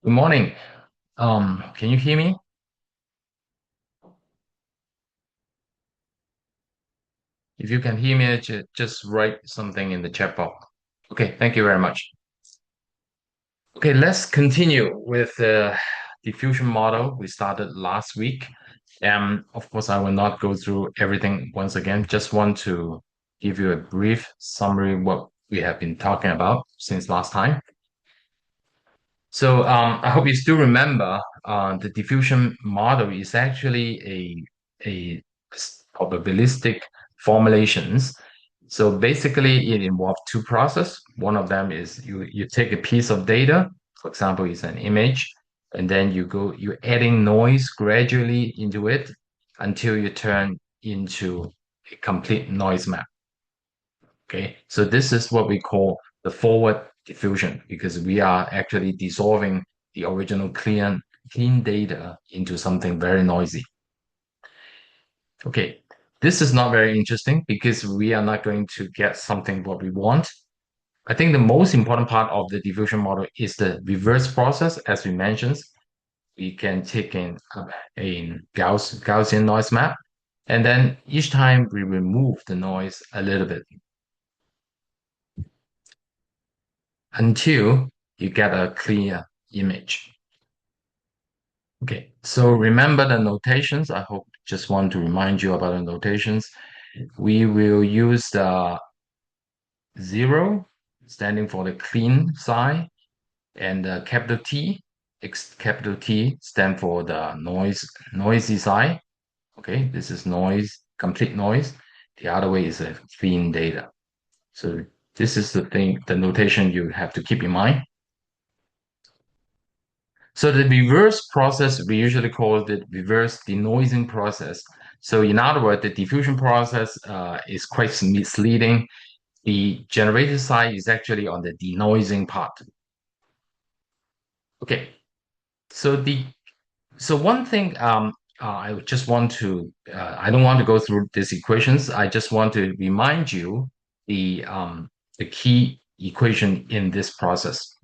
Good morning. Can you hear me? If you can hear me, just write something in the chat box. Okay, thank you very much. Okay, let's continue with the diffusion model we started last week. Of course, I will not go through everything once again. Just want to give you a brief summary of what we have been talking about since last time. So I hope you still remember the diffusion model is actually a probabilistic formulations. So basically, it involves two processes. One of them is you take a piece of data, for example, it's an image, and then you're adding noise gradually into it until you turn into a complete noise map. Okay, so this is what we call the forward diffusion because we are actually dissolving the original clean data into something very noisy. Okay, this is not very interesting because we are not going to get something what we want. I think the most important part of the diffusion model is the reverse process. As we mentioned, we can take in a Gaussian noise map, and then each time we remove the noise a little bit until you get a clear image. Okay, so remember the notations. I hope just want to remind you about the notations. We will use the 0 standing for the clean side and the capital T, capital T stand for the noisy side. Okay, this is noise, complete noise. The other way is a clean data. So this is the thing, the notation you have to keep in mind. So the reverse process, we usually call it reverse denoising process. So in other words, the diffusion process is quite misleading. The generated side is actually on the denoising part. Okay, so one thing I just want to I don't want to go through these equations. I just want to remind you the key equation in this process.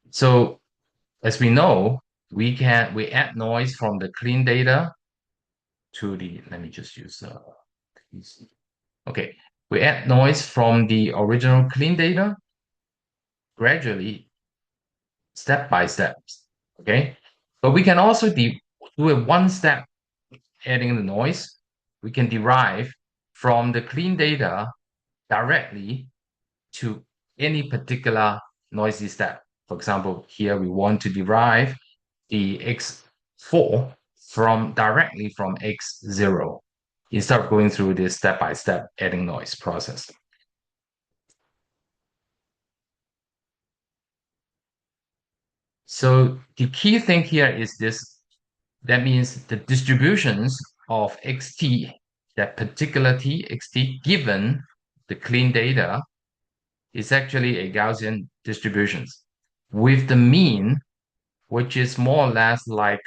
So as we know, we add noise from the clean data to the, let me just use okay, we add noise from the original clean data gradually, step by step. Okay, but we can also do a one step adding the noise. We can derive from the clean data directly to any particular noisy step. For example, here we want to derive the x4 from directly from x0 instead of going through this step-by-step adding noise process. So the key thing here is this. That means the distributions of xt, that particular t, xt, given the clean data, is actually a Gaussian distributions with the mean, which is more or less like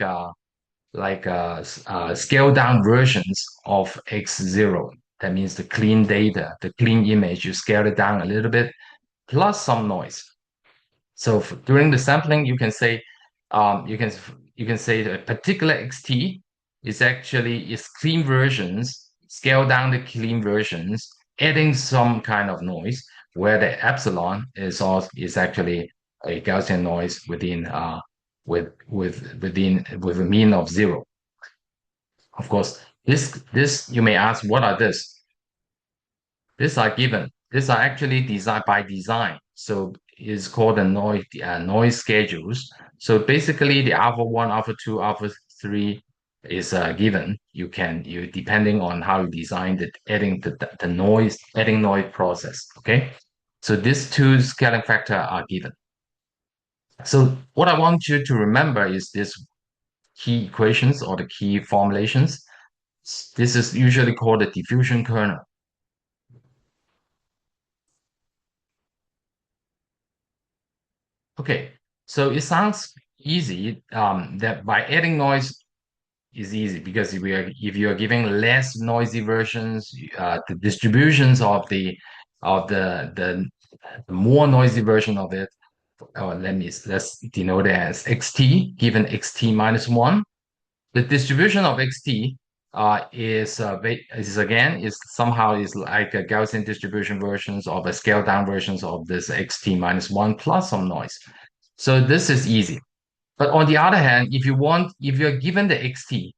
scaled down versions of x0. That means the clean data, the clean image, you scale it down a little bit, plus some noise. So during the sampling, you can say you can say the particular xt is actually its clean versions, scale down the clean versions, adding some kind of noise, where the epsilon is actually a Gaussian noise within with a mean of 0. Of course, this you may ask, what are this? These are given. These are actually designed by design. So it's called the noise schedules. So basically, the alpha one, alpha two, alpha three is given. You depending on how you designed it, adding the noise, adding noise process. Okay. So these two scaling factor are given. So what I want you to remember is this key equations or the key formulations. This is usually called the diffusion kernel. Okay, so it sounds easy that by adding noise is easy because if you are giving less noisy versions, the distributions of the more noisy version of it or let's denote it as xt, given xt minus 1. The distribution of xt is again is somehow is like a Gaussian distribution versions of a scaled down versions of this xt minus 1 plus some noise. So this is easy. But on the other hand, if you're given the xt,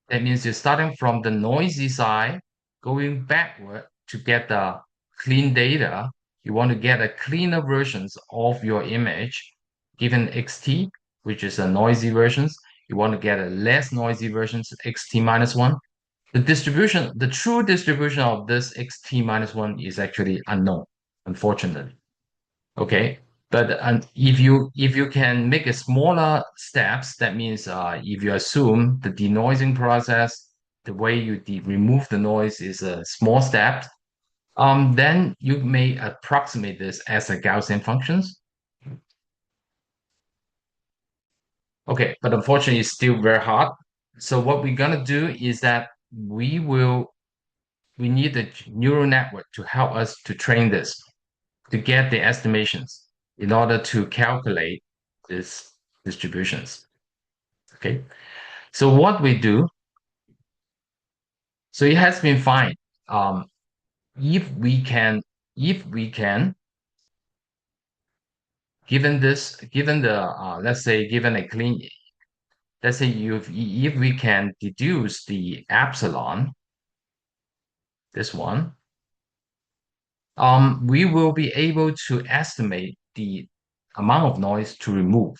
that means you're starting from the noisy side, going backward to get the clean data. You want to get a cleaner versions of your image given xt, which is a noisy versions. You want to get a less noisy versions, xt minus 1. The distribution, the true distribution of this xt minus 1 is actually unknown, unfortunately. Okay, but if you can make a smaller steps, that means if you assume the denoising process, the way you remove the noise is a small step, then you may approximate this as a Gaussian functions. Okay, but unfortunately, it's still very hard. So what we're gonna do is that we need a neural network to help us to train this, to get the estimations in order to calculate these distributions. Okay, so what we do, so it has been fine. Um, if we can, if we can, given this, given the, let's say, given a clean, let's say if we can deduce the epsilon, this one, we will be able to estimate the amount of noise to remove.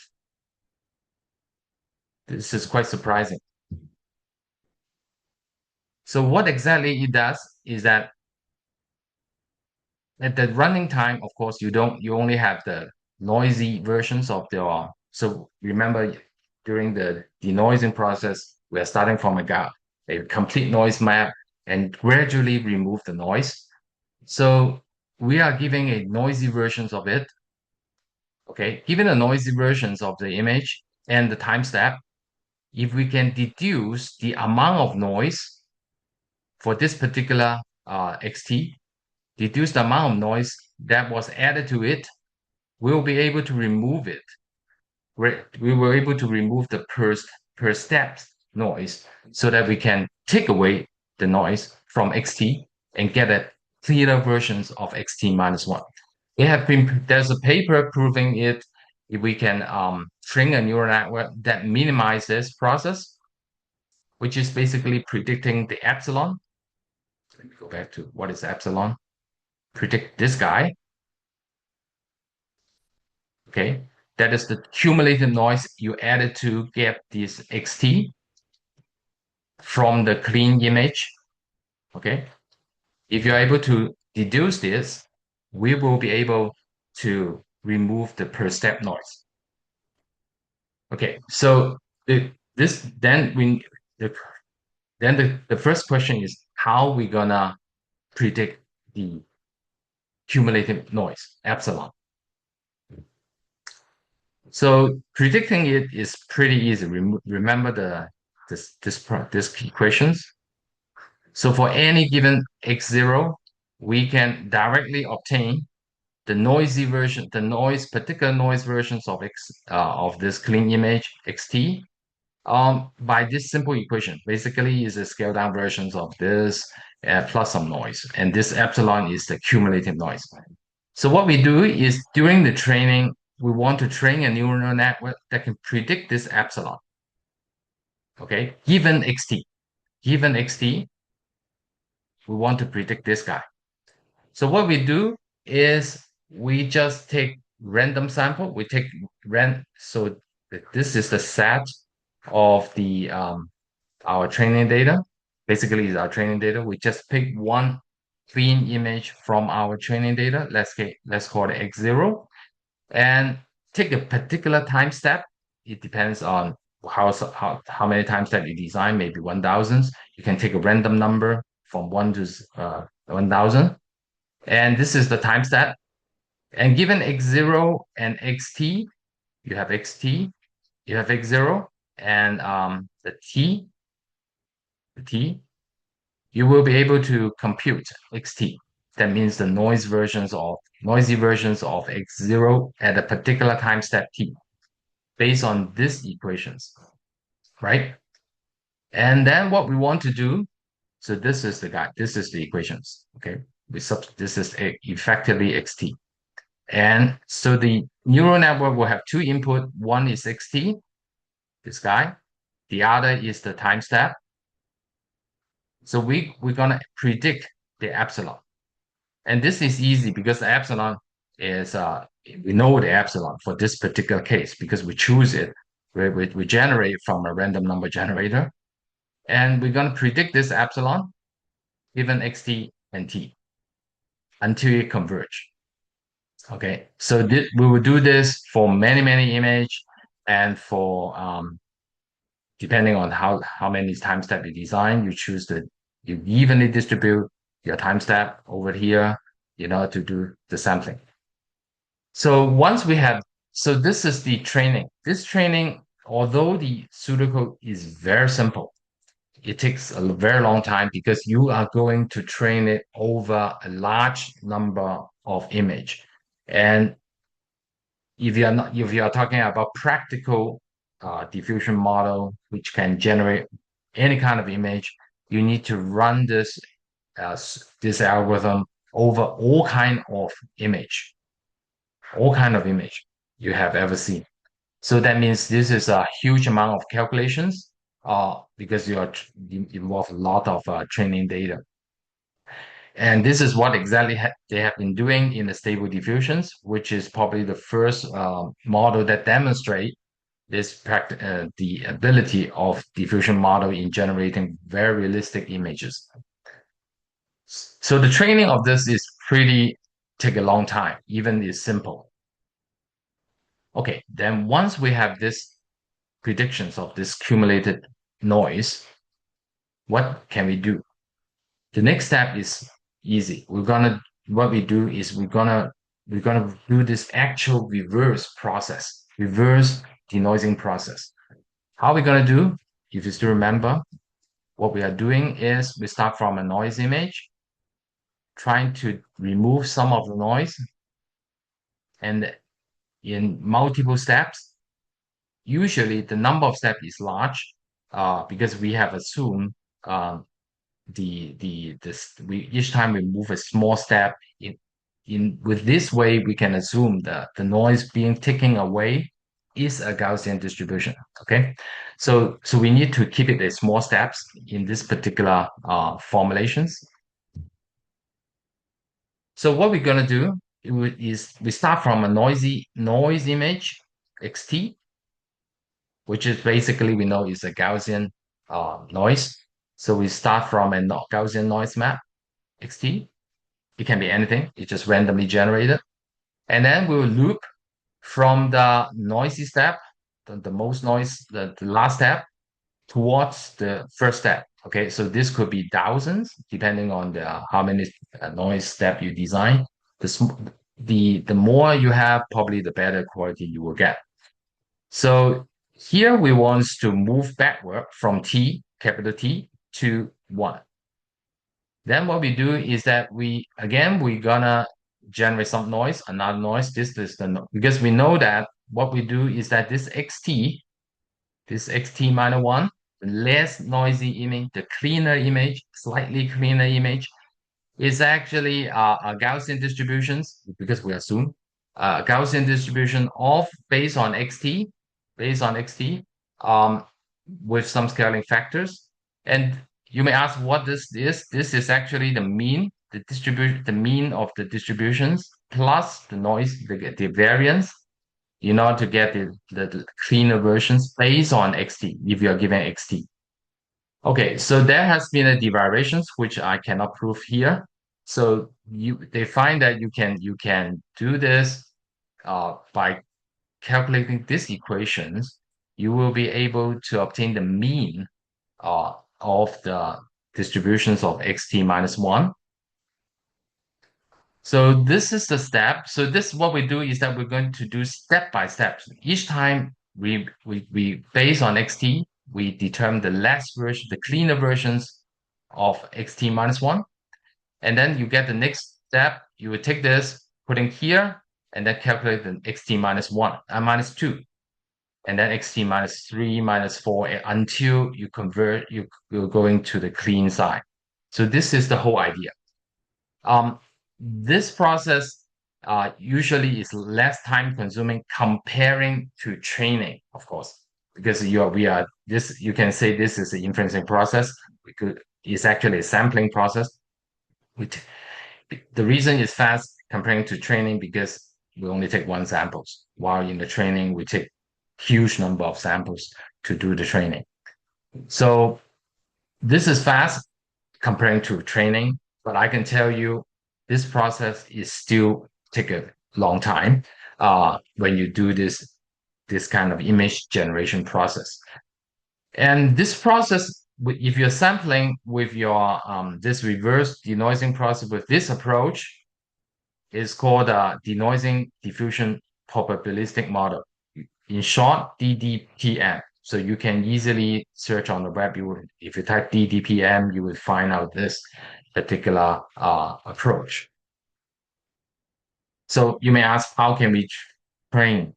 This is quite surprising. So what exactly it does is that at the running time, of course, you only have the noisy versions of the, so remember during the denoising process, we are starting from a complete noise map and gradually remove the noise. So we are giving a noisy versions of it. Okay, given the noisy versions of the image and the time step, if we can deduce the amount of noise for this particular xt, deduce the amount of noise that was added to it, we'll be able to remove it. We were able to remove the per step noise so that we can take away the noise from xt and get a clearer versions of xt minus 1. There's a paper proving it. If we can train a neural network that minimizes process, which is basically predicting the epsilon. Let me go back to what is epsilon. Predict this guy. Okay, that is the cumulative noise you added to get this xt from the clean image. Okay, if you're able to deduce this, we will be able to remove the per step noise. Okay, so this then we the then the first question is how we gonna predict the cumulative noise epsilon. So predicting it is pretty easy. Remember this equations. So for any given x0, we can directly obtain the noisy version, particular noise versions of of this clean image xt by this simple equation. Basically, is a scaled down versions of this plus some noise, and this epsilon is the cumulative noise. So what we do is during the training, we want to train a neural network that can predict this epsilon. Okay, given xt, we want to predict this guy. So what we do is we just take random sample. We take so this is the set of the our training data. Basically, is our training data. We just pick one clean image from our training data. Let's call it x0, and take a particular time step. It depends on how many time step you design. Maybe 1,000. You can take a random number from 1 to 1,000, and this is the time step. And given x0 and xt, you have xt, you have x0, and the t, you will be able to compute xt. That means the noisy versions of x0 at a particular time step t, based on these equations, right? And then what we want to do, so this is the guy, this is the equations, okay? This is effectively xt. And so the neural network will have two input. One is xt, this guy. The other is the time step. So we're going to predict the epsilon. And this is easy because the epsilon is, we know the epsilon for this particular case because we choose it. We generate from a random number generator. And we're going to predict this epsilon given xt and t until it converge. Okay, so we will do this for many image, and for depending on how many time step you design, you evenly distribute your time step over here, to do the sampling. So once we have, so this is the training. This training, although the pseudocode is very simple, it takes a very long time because you are going to train it over a large number of image. And if you are talking about practical diffusion model, which can generate any kind of image, you need to run this algorithm over all kind of image you have ever seen. So that means this is a huge amount of calculations because you involve a lot of training data. And this is what exactly they have been doing in the stable diffusions, which is probably the first model that demonstrate the ability of diffusion model in generating very realistic images. So the training of this is take a long time, even it's simple. Okay, then once we have this predictions of this cumulated noise, what can we do? The next step is easy. What we do is we're gonna do this actual reverse denoising process. How are we gonna do? If you still remember, what we are doing is we start from a noise image, trying to remove some of the noise, and in multiple steps. Usually the number of steps is large because we have assumed each time we move a small step with this way we can assume that the noise being taken away is a Gaussian distribution. Okay, so we need to keep it as small steps in this particular formulations. So what we're gonna do is we start from a noise image xt, which is basically we know is a Gaussian noise. So we start from a Gaussian noise map xt. It can be anything. It's just randomly generated. And then we'll loop from the noisy step, the most noise, the last step, towards the first step. Okay, so this could be thousands, depending on how many noise step you design. The more you have, probably the better quality you will get. So here we want to move backward from T, capital T, to 1. Then what we do is that we're gonna generate some noise, another noise. This is because we know that what we do is that this xt minus 1, the less noisy image, the cleaner image, slightly cleaner image, is actually a Gaussian distributions, because we assume Gaussian distribution based on xt, with some scaling factors. And you may ask what this is. This is actually the mean, the mean of the distributions plus the noise, the variance, in order to get the cleaner versions based on xt, if you're given xt. Okay, so there has been a derivations which I cannot prove here. So they find that you can do this by calculating these equations. You will be able to obtain the mean of the distributions of xt minus 1. So this is the step. So this what we do is that we're going to do step by step. Each time we based on xt, we determine the cleaner versions of xt minus 1. And then you get the next step, you would take this, put in here, and then calculate the xt minus 1, minus 2, and then xt minus 3, minus 4, until you convert, you're going to the clean side. So this is the whole idea. This process usually is less time consuming comparing to training, of course, because you can say this is the inferencing process. It's actually a sampling process. The reason is fast comparing to training because we only take one samples, while in the training we take huge number of samples to do the training. So this is fast comparing to training, but I can tell you this process is still take a long time when you do this kind of image generation process. And this process, if you're sampling with your this reverse denoising process with this approach, is called a denoising diffusion probabilistic model. In short, DDPM. So you can easily search on the web. If you type DDPM, you will find out this particular approach. So you may ask, how can we train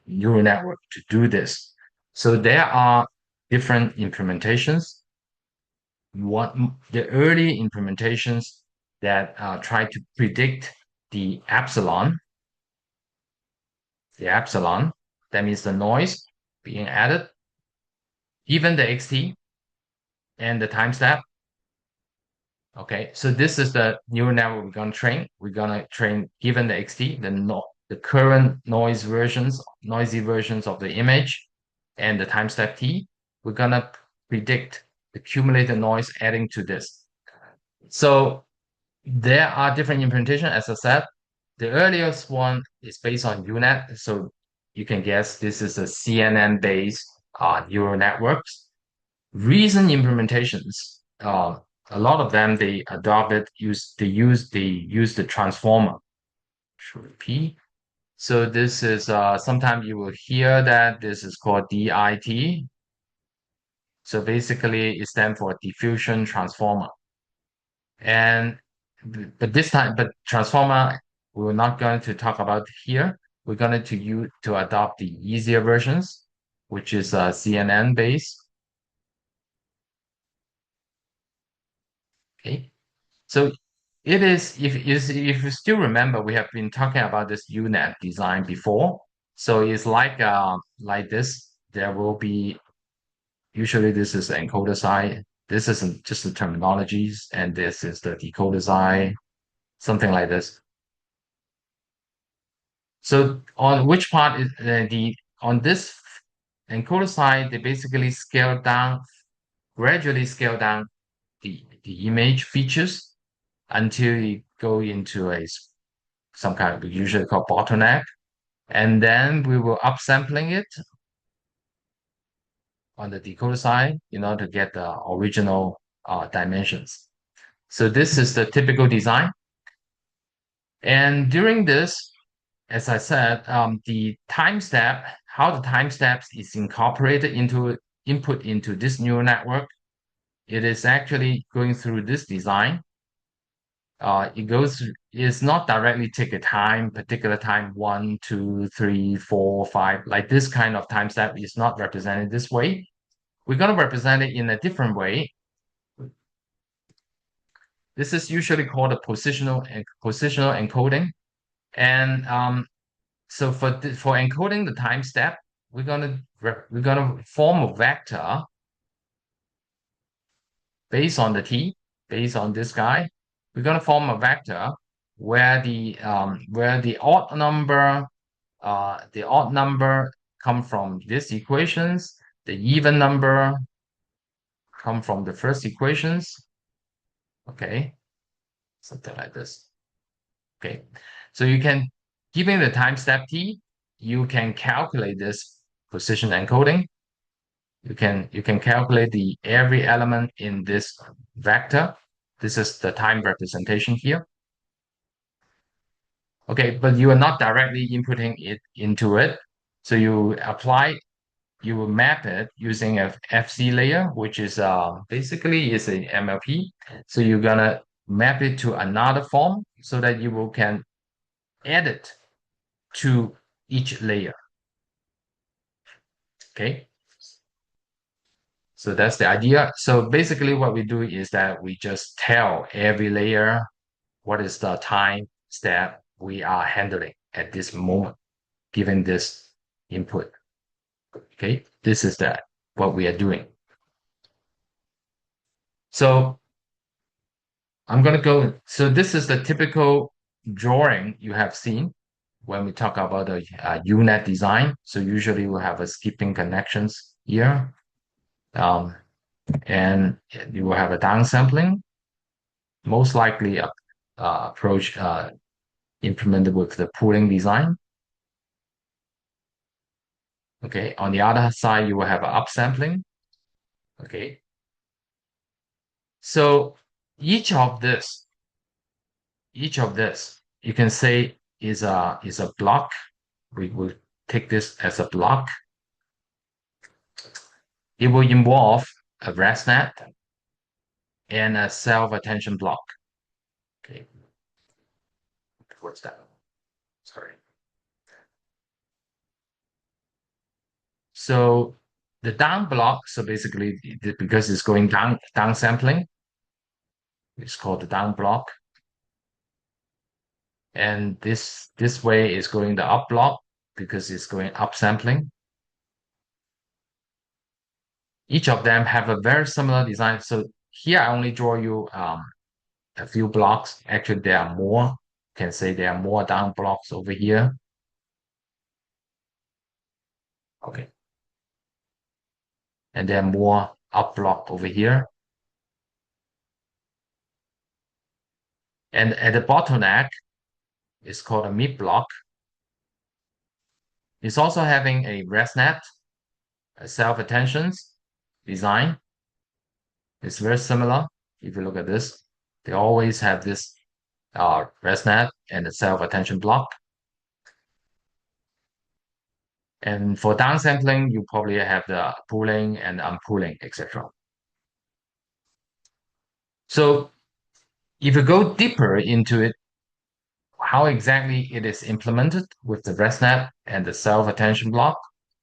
neural network to do this? So there are different implementations. The early implementations that try to predict the epsilon, that means the noise being added, even the xt, and the time step. Okay, so this is the neural network we're going to train. We're going to train given the xt, the current noisy versions of the image, and the time step t. We're going to predict the cumulative noise adding to this. So there are different implementations, as I said. The earliest one is based on UNet, so you can guess this is a CNN-based neural networks. Recent implementations, a lot of them they use the transformer. Should repeat. So this is sometimes you will hear that this is called DIT. So basically, it stands for diffusion transformer. And but transformer we're not going to talk about here. We're going to adopt the easier versions, which is CNN based. Okay, so it is if you still remember, we have been talking about this UNet design before. So it's like this. There will be usually this is the encoder side. This isn't just the terminologies, and this is the decoder side, something like this. So on which part is on this encoder side, they basically gradually scale down the image features until you go into some kind of usually called bottleneck, and then we will upsampling it on the decoder side in order to get the original dimensions. So this is the typical design. And during this, as I said, the time step, how the time steps is incorporated into input into this neural network, it is actually going through this design. It's not directly take a particular time, 1, 2, 3, 4, 5, like this kind of time step is not represented this way. We're going to represent it in a different way. This is usually called a positional encoding. And so for encoding the time step, we're gonna form a vector based on the t, based on this guy. We're gonna form a vector where the odd number come from these equations, the even number come from the first equations. Okay, something like this. Okay, so you can, given the time step t, you can calculate this position encoding. You can calculate every element in this vector. This is the time representation here. Okay, but you are not directly inputting it into it. So you will map it using a FC layer, which is basically is a MLP. So you're gonna map it to another form so that can add it to each layer. Okay. So that's the idea. So basically what we do is that we just tell every layer what is the time step we are handling at this moment, given this input. Okay, this is what we are doing. So I'm going to go. So this is the typical drawing you have seen when we talk about the UNet design. So usually we'll have a skipping connections here. And you will have a downsampling, most likely a approach implemented with the pooling design. Okay, on the other side, you will have upsampling. Okay, so each of this, you can say is a block. We will take this as a block. It will involve a ResNet and a self-attention block. Okay, what's that? Sorry. So the down block, so basically because it's going down sampling, it's called the down block. And this way is going the up block because it's going up sampling. Each of them have a very similar design. So here I only draw you a few blocks. Actually, there are more. You can say there are more down blocks over here. Okay. And then more up block over here. And at the bottleneck, it's called a mid block. It's also having a ResNet, a self-attentions design. It's very similar. If you look at this, they always have this ResNet and the self-attention block. And for downsampling, you probably have the pooling and unpooling, etc. So if you go deeper into it, how exactly it is implemented with the ResNet and the self-attention block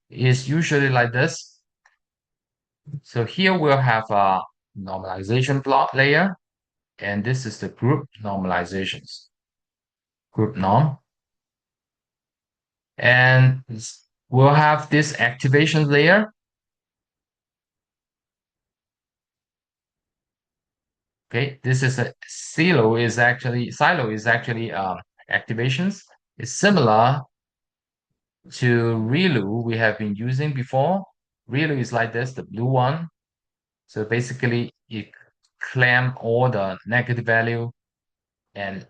is usually like this. So here we'll have a normalization block layer, and this is the group normalizations, group norm. And we'll have this activation layer. Okay, this is a silo is actually activations. It's similar to ReLU we have been using before. ReLU is like this, the blue one. So basically it clamp all the negative value and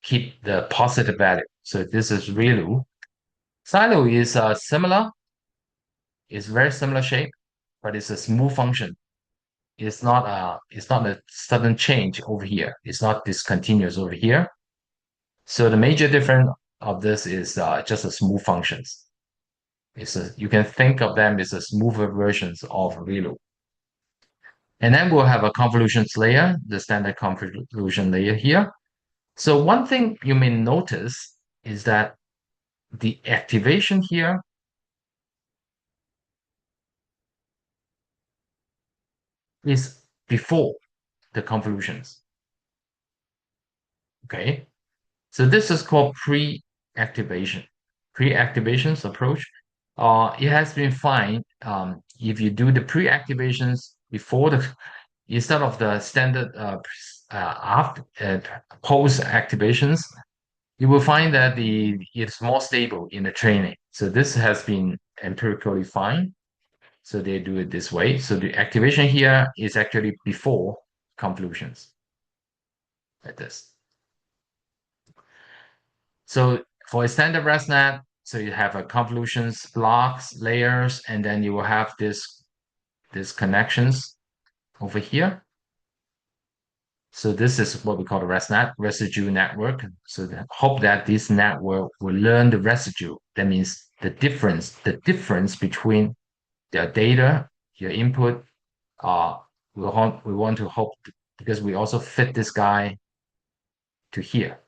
keep the positive value. So this is ReLU. Silo is similar, it's very similar shape, but it's a smooth function. It's not a sudden change over here. It's not discontinuous over here. So the major difference of this is just a smooth functions. You can think of them as a smoother versions of ReLU. And then we'll have a convolutions layer, the standard convolution layer here. So one thing you may notice is that the activation here is before the convolutions. Okay, so this is called pre-activation. Pre-activations approach. It has been fine if you do the pre-activations before the instead of the standard after post activations, you will find that it's more stable in the training. So this has been empirically fine. So they do it this way. So the activation here is actually before convolutions, like this. So for a standard ResNet, so you have a convolutions, blocks, layers, and then you will have this connections over here. So this is what we call the ResNet, residue network. So hope that this network will learn the residue. That means the difference between the data, your input, we want to hope because we also fit this guy to here.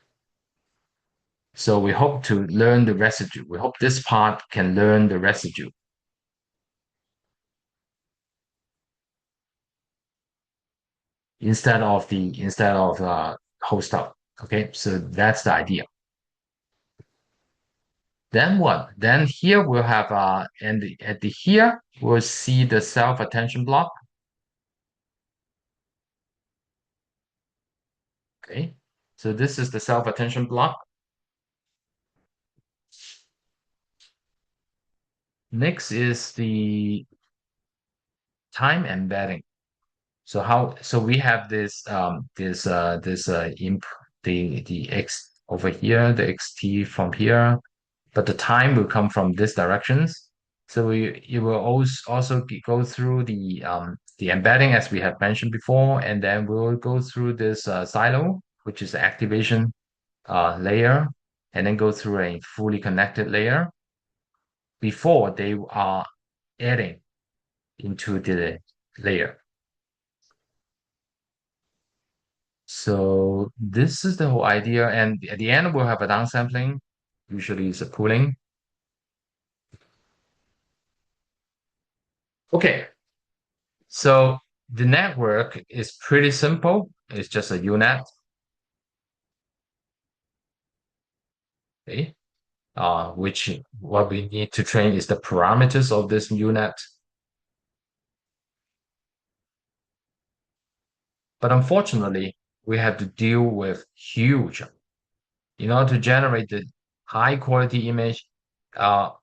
So we hope to learn the residue. We hope this part can learn the residue instead of whole stuff. Okay, so that's the idea. Then what? Then here we'll have and at the here we'll see the self attention block. Okay, so this is the self attention block. Next is the time embedding. So we have this imp the x over here, the xt from here, but the time will come from this directions. So you will also go through the embedding as we have mentioned before, and then we'll go through this silo, which is the activation layer, and then go through a fully connected layer before they are adding into the layer. So this is the whole idea. And at the end, we'll have a downsampling. Usually it's a pooling. Okay. So the network is pretty simple. It's just a UNet. Okay. Which what we need to train is the parameters of this UNet. But unfortunately, we have to deal with huge. In order to generate the high quality image,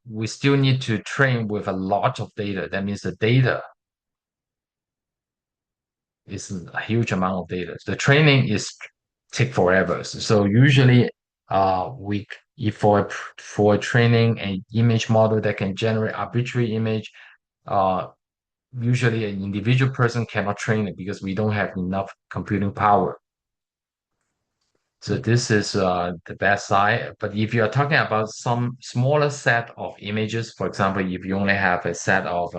we still need to train with a lot of data. That means the data is a huge amount of data. The training is take forever. So usually, we if for training an image model that can generate arbitrary image, uh, usually an individual person cannot train it because we don't have enough computing power. So this is the best side. But if you are talking about some smaller set of images, for example, if you only have a set of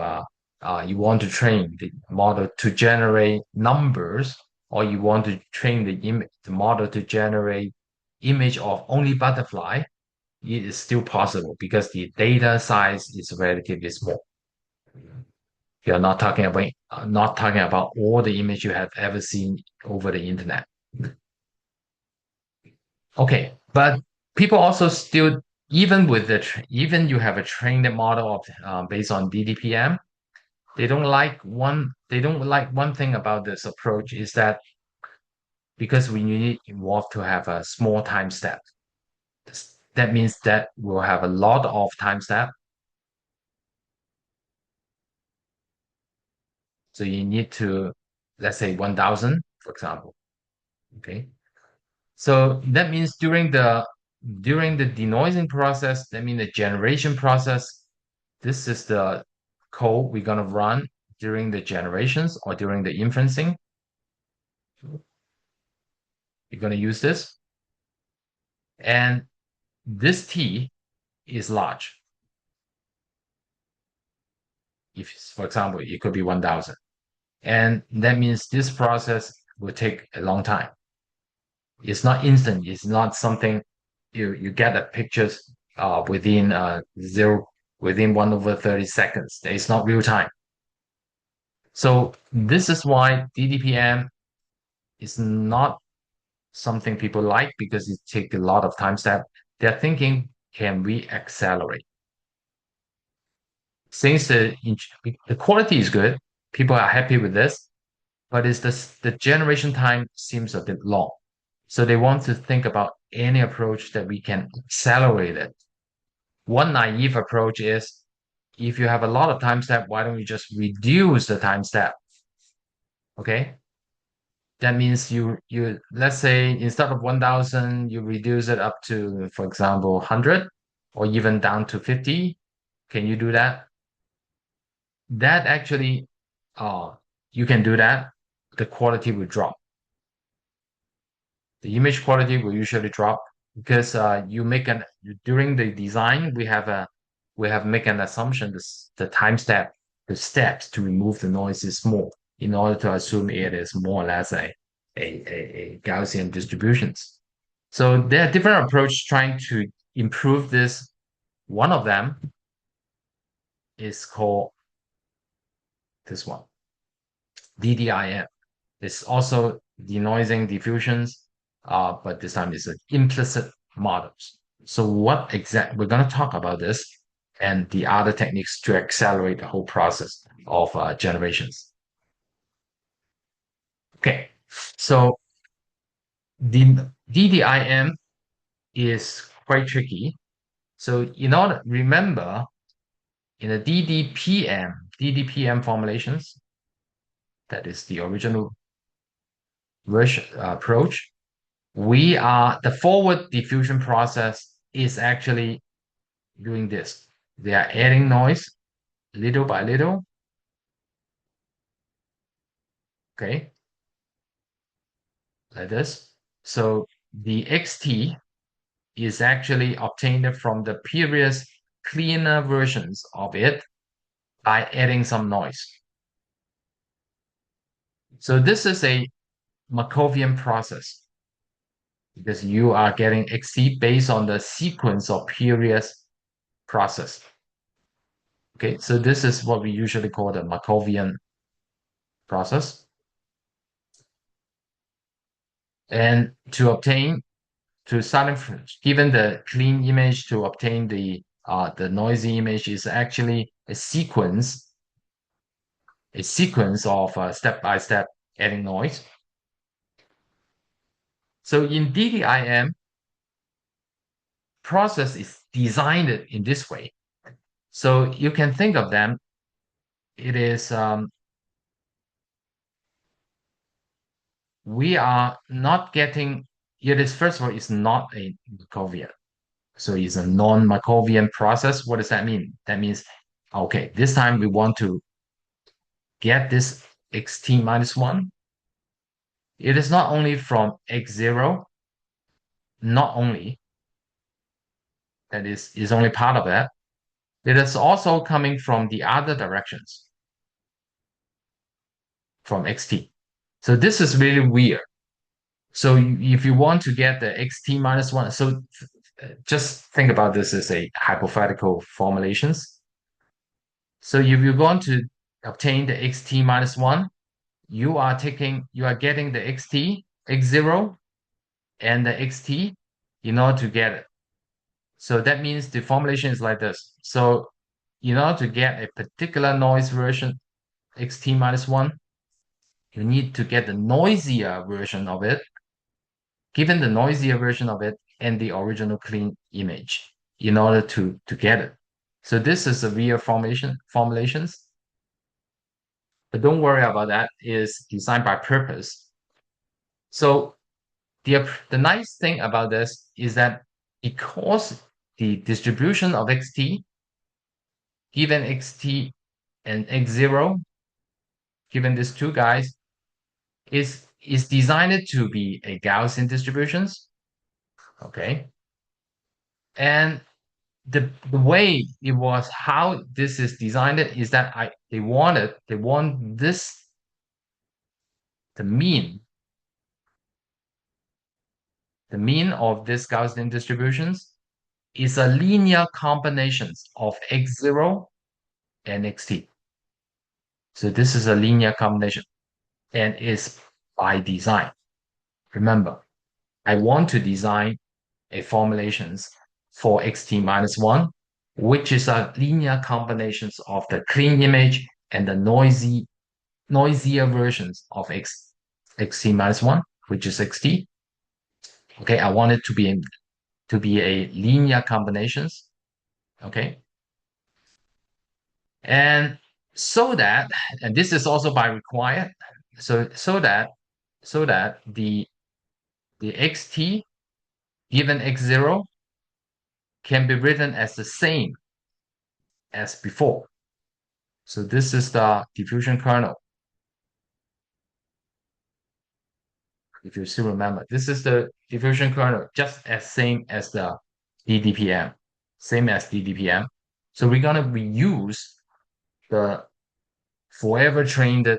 you want to train the model to generate numbers, or you want to train the model to generate image of only butterfly, it is still possible because the data size is relatively small. You're not talking about all the image you have ever seen over the internet. Okay, but people also still, even with even you have a trained model of based on DDPM, they don't like one thing about this approach is that because we need involved to have a small time step. That means that we'll have a lot of time step. So you need to, let's say 1,000, for example. Okay. So that means during the denoising process, that means the generation process, this is the code we're gonna run during the generations or during the inferencing. You're gonna use this. And this T is large. If, for example, it could be 1,000. And that means this process will take a long time. It's not instant. It's not something you get the pictures within within 1/30 seconds. It's not real time. So this is why DDPM is not something people like because it takes a lot of time step. They're thinking, can we accelerate? Since the quality is good, people are happy with this, but it's the generation time seems a bit long. So they want to think about any approach that we can accelerate it. One naive approach is if you have a lot of time step, why don't you just reduce the time step? Okay. That means you let's say instead of 1,000, you reduce it up to, for example, 100 or even down to 50. Can you do that? That actually, uh, you can do that. The quality will drop. The image quality will usually drop because you make an during the design we have make an assumption the time step the steps to remove the noise is small in order to assume it is more or less a Gaussian distributions. So there are different approaches trying to improve this. One of them is called this one, DDIM. It's also denoising diffusions, but this time it's an implicit models. So what exact we're going to talk about this and the other techniques to accelerate the whole process of generations. Okay, so the DDIM is quite tricky. So in order remember in the DDPM formulations, that is the original version approach, we are the forward diffusion process is actually doing this. They are adding noise little by little. Okay, like this. So the XT is actually obtained from the previous cleaner versions of it by adding some noise. So this is a Markovian process because you are getting XT based on the sequence of previous process. Okay, so this is what we usually call the Markovian process. And to starting from given the clean image to obtain the noisy image is actually a sequence of step-by-step adding noise. So in DDIM, process is designed in this way. So you can think of them, it is we are not getting it is first of all, it's not a Markovian. So it's a non-Markovian process. What does that mean? That means, okay, this time we want to get this xt minus 1. It is not only from x0, not only, that is only part of that. It is also coming from the other directions, from xt. So this is really weird. So if you want to get the xt minus 1, so just think about this as a hypothetical formulations. So if you're going to obtain the xt minus 1, you are getting the xt, x0, and the xt in order to get it. So that means the formulation is like this. So in order to get a particular noise version, xt minus 1, you need to get the noisier version of it, given the noisier version of it and the original clean image in order to get it. So this is a real formulations, but don't worry about that. It is designed by purpose. So the nice thing about this is that because the distribution of xt given xt and x0 given these two guys is designed to be a Gaussian distributions. Okay. And the way it was how this is designed is that they want this the mean of this Gaussian distributions is a linear combinations of x0 and xt. So this is a linear combination and is by design. Remember, I want to design a formulations for xt minus 1, which is a linear combinations of the clean image and the noisier versions of xt minus 1, which is xt. Okay, I want it to be a linear combinations. Okay. And so that, and this is also by required, so that the xt given x0 can be written as the same as before. So this is the diffusion kernel. If you still remember, this is the diffusion kernel, just as same as the DDPM, same as DDPM. So we're gonna reuse the forever trained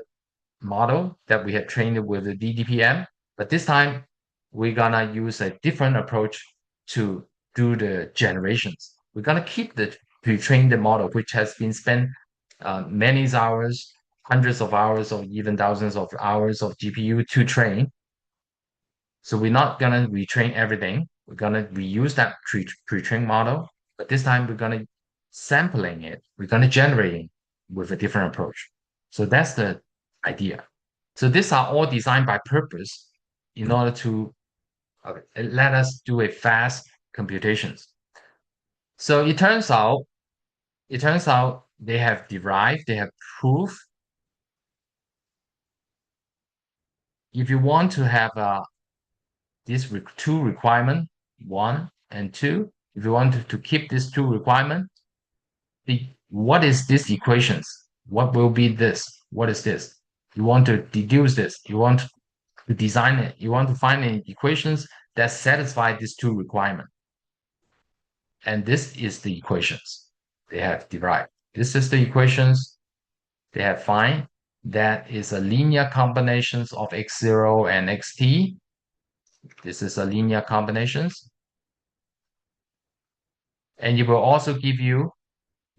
model that we had trained with the DDPM, But this time, we're gonna use a different approach to do the generations. We're gonna keep the pre-trained model, which has been spent many hours, hundreds of hours, or even thousands of hours of GPU to train. So we're not gonna retrain everything. We're gonna reuse that pre-trained model, but this time we're gonna sampling it. We're gonna generating with a different approach. So that's the idea. So these are all designed by purpose in order to let us do a fast computations. So it turns out they have derived, they have proved. If you want to have these two requirement, one and two, if you want to keep these two requirement, what is this equations? What will be this? What is this? You want to deduce this. You want to design it. You want to find an equations that satisfy these two requirements. And this is the equations they have derived. This is the equations they have find. That is a linear combinations of x0 and xt. This is a linear combinations. And it will also give you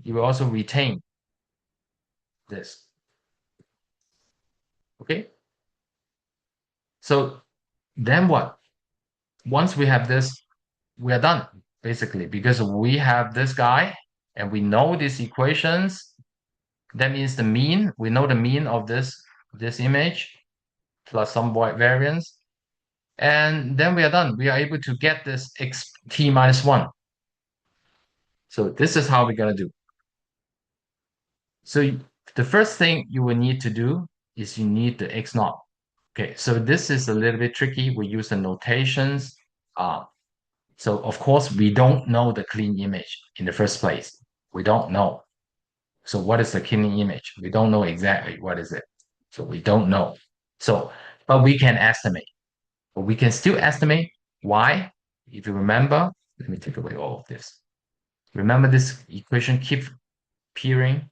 will also retain this. Okay. So then what? Once we have this, we are done basically because we have this guy and we know these equations. That means the mean, we know the mean of this image plus some variance. And then we are done. We are able to get this xt minus 1. So this is how we're going to do. So the first thing you will need to do is you need the x naught. Okay, so this is a little bit tricky. We use the notations. So of course, we don't know the clean image in the first place. We don't know. So what is the clean image? We don't know exactly what is it. So we don't know. So, but we can estimate. But we can still estimate. Why? If you remember, let me take away all of this. Remember this equation keep appearing.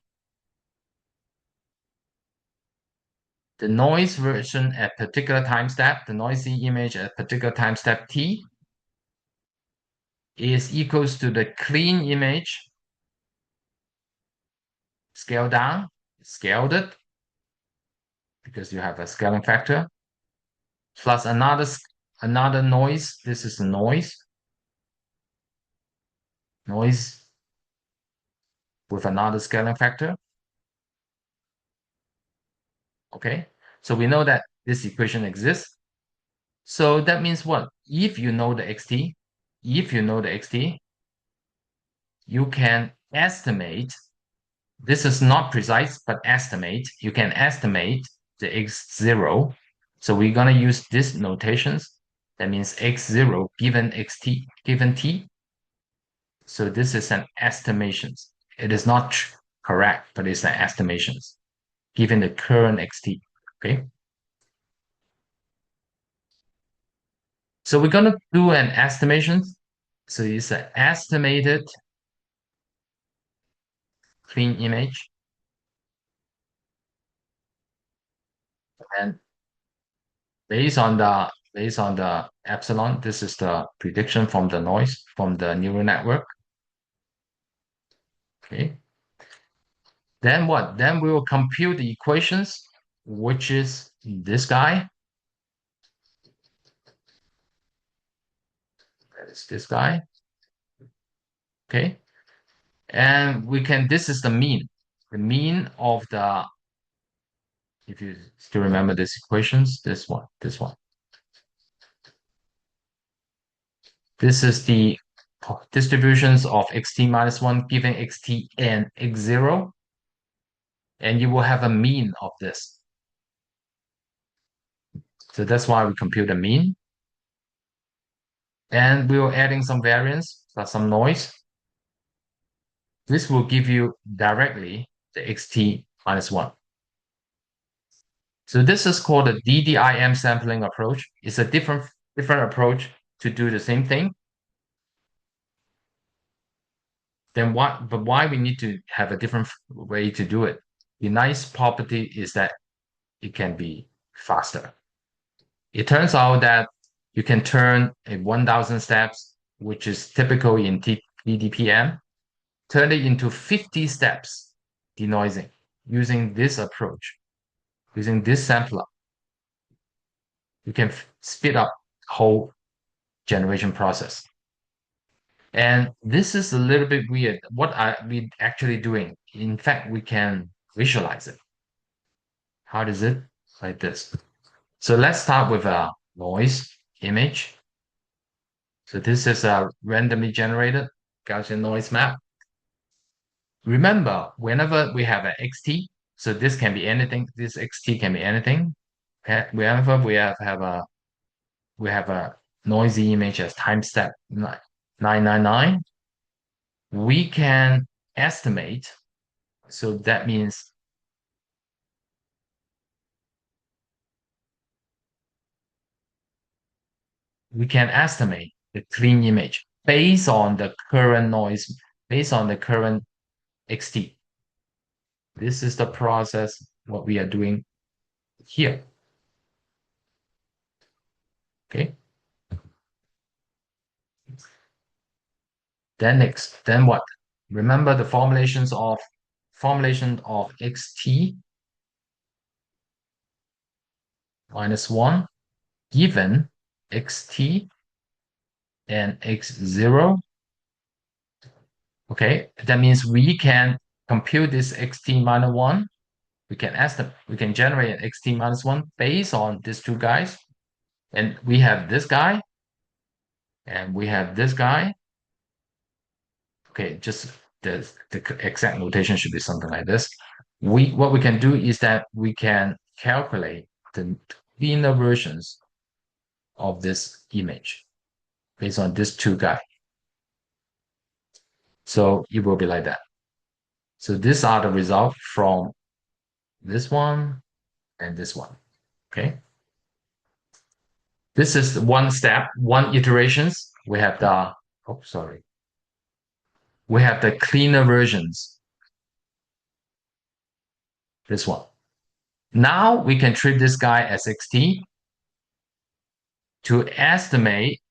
The noise version at particular time step, the noisy image at particular time step t is equals to the clean image scaled down, scaled it, because you have a scaling factor, plus another noise. This is the noise with another scaling factor. Okay, so we know that this equation exists. So that means what? If you know the xt, you can estimate. This is not precise, but estimate. You can estimate the x0. So we're gonna use these notations. That means x0 given xt given t. So this is an estimations. It is not correct, but it's an estimations given the current xt. Okay. So we're gonna do an estimation. So it's an estimated clean image, and based on the epsilon, this is the prediction from the noise from the neural network. Okay. Then what? Then we will compute the equations, which is this guy. That is this guy. Okay. And we can, this is the mean of the, if you still remember these equations, this one. This is the distributions of xt minus 1 given xt and x0. And you will have a mean of this. So that's why we compute the mean. And we are adding some variance plus some noise. This will give you directly the xt minus 1. So this is called the DDIM sampling approach. It's a different approach to do the same thing. Then why we need to have a different way to do it? The nice property is that it can be faster. It turns out that you can turn a 1,000 steps, which is typical in DDPM, turn it into 50 steps denoising using this approach, using this sampler. You can speed up whole generation process. And this is a little bit weird. What are we actually doing? In fact, we can visualize it. How does it? Like this. So let's start with a noise image. So this is a randomly generated Gaussian noise map. Remember, whenever we have an xt, so this can be anything, this xt can be anything. Whenever we have a noisy image as time step 999, we can estimate. So that means we can estimate the clean image based on the current noise, based on the current xt. This is the process, what we are doing here. Okay. Then what? Remember the formulation of xt minus 1 given xt and x0. Okay, that means we can compute this xt minus 1. We can generate an xt minus 1 based on these two guys. And we have this guy, and we have this guy. Okay, just the exact notation should be something like this. What we can do is that we can calculate the cleaner versions of this image based on these two guys. So it will be like that. So these are the results from this one and this one. Okay. This is one step, one iterations. We have the, oh, sorry. We have the cleaner versions. This one. Now we can treat this guy as xt to estimate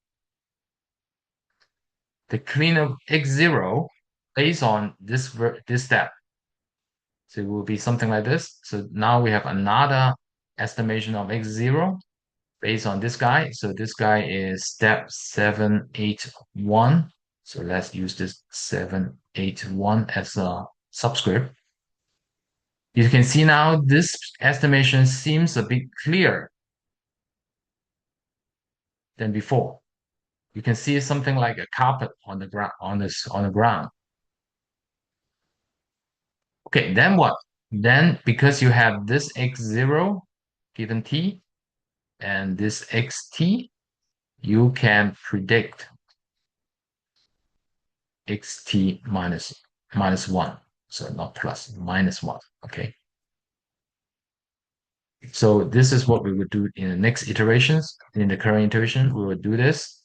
the cleaner x0 based on this step. So it will be something like this. So now we have another estimation of x0 based on this guy. So this guy is step 781. So let's use this 781 as a subscript. You can see now this estimation seems a bit clearer than before. You can see something like a carpet on the ground on the ground. Okay, then what? Then because you have this x0 given t and this xt, you can predict xt minus 1. So not plus, minus 1. Okay. So this is what we would do in the next iterations. In the current iteration, we would do this.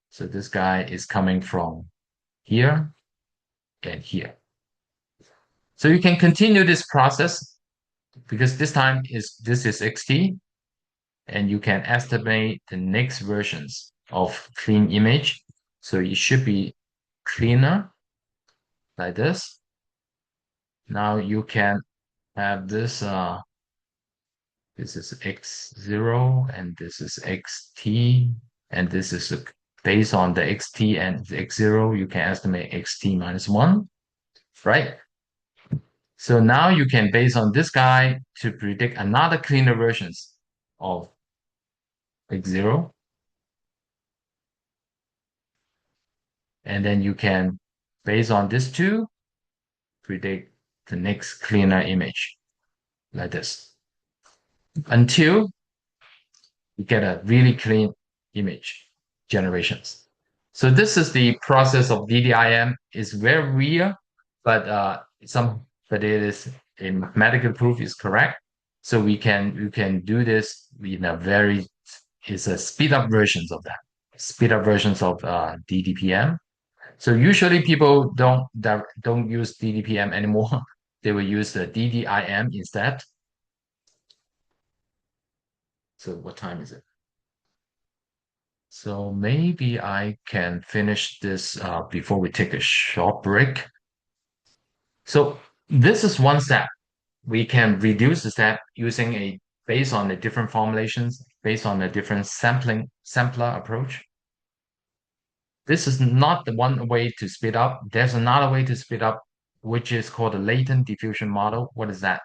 So this guy is coming from here and here. So you can continue this process because this is xt, and you can estimate the next versions of clean image. So it should be cleaner like this. Now you can have this this is x0 and this is xt, and this is based on the xt and the x0, you can estimate xt minus 1, right? So now you can, based on this guy, to predict another cleaner versions of x0. And then you can, based on this two, predict the next cleaner image like this until you get a really clean image generations. So this is the process of DDIM. It's very weird, but but it is a mathematical proof is correct. So you can do this in a very, it's a speed up versions of that, speed up versions of DDPM. So usually people don't use DDPM anymore. They will use the DDIM instead. So what time is it? So maybe I can finish this before we take a short break. So this is one step. We can reduce the step using a based on the different formulations, based on the different sampler approach. This is not the one way to speed up. There's another way to speed up, which is called the latent diffusion model. What is that?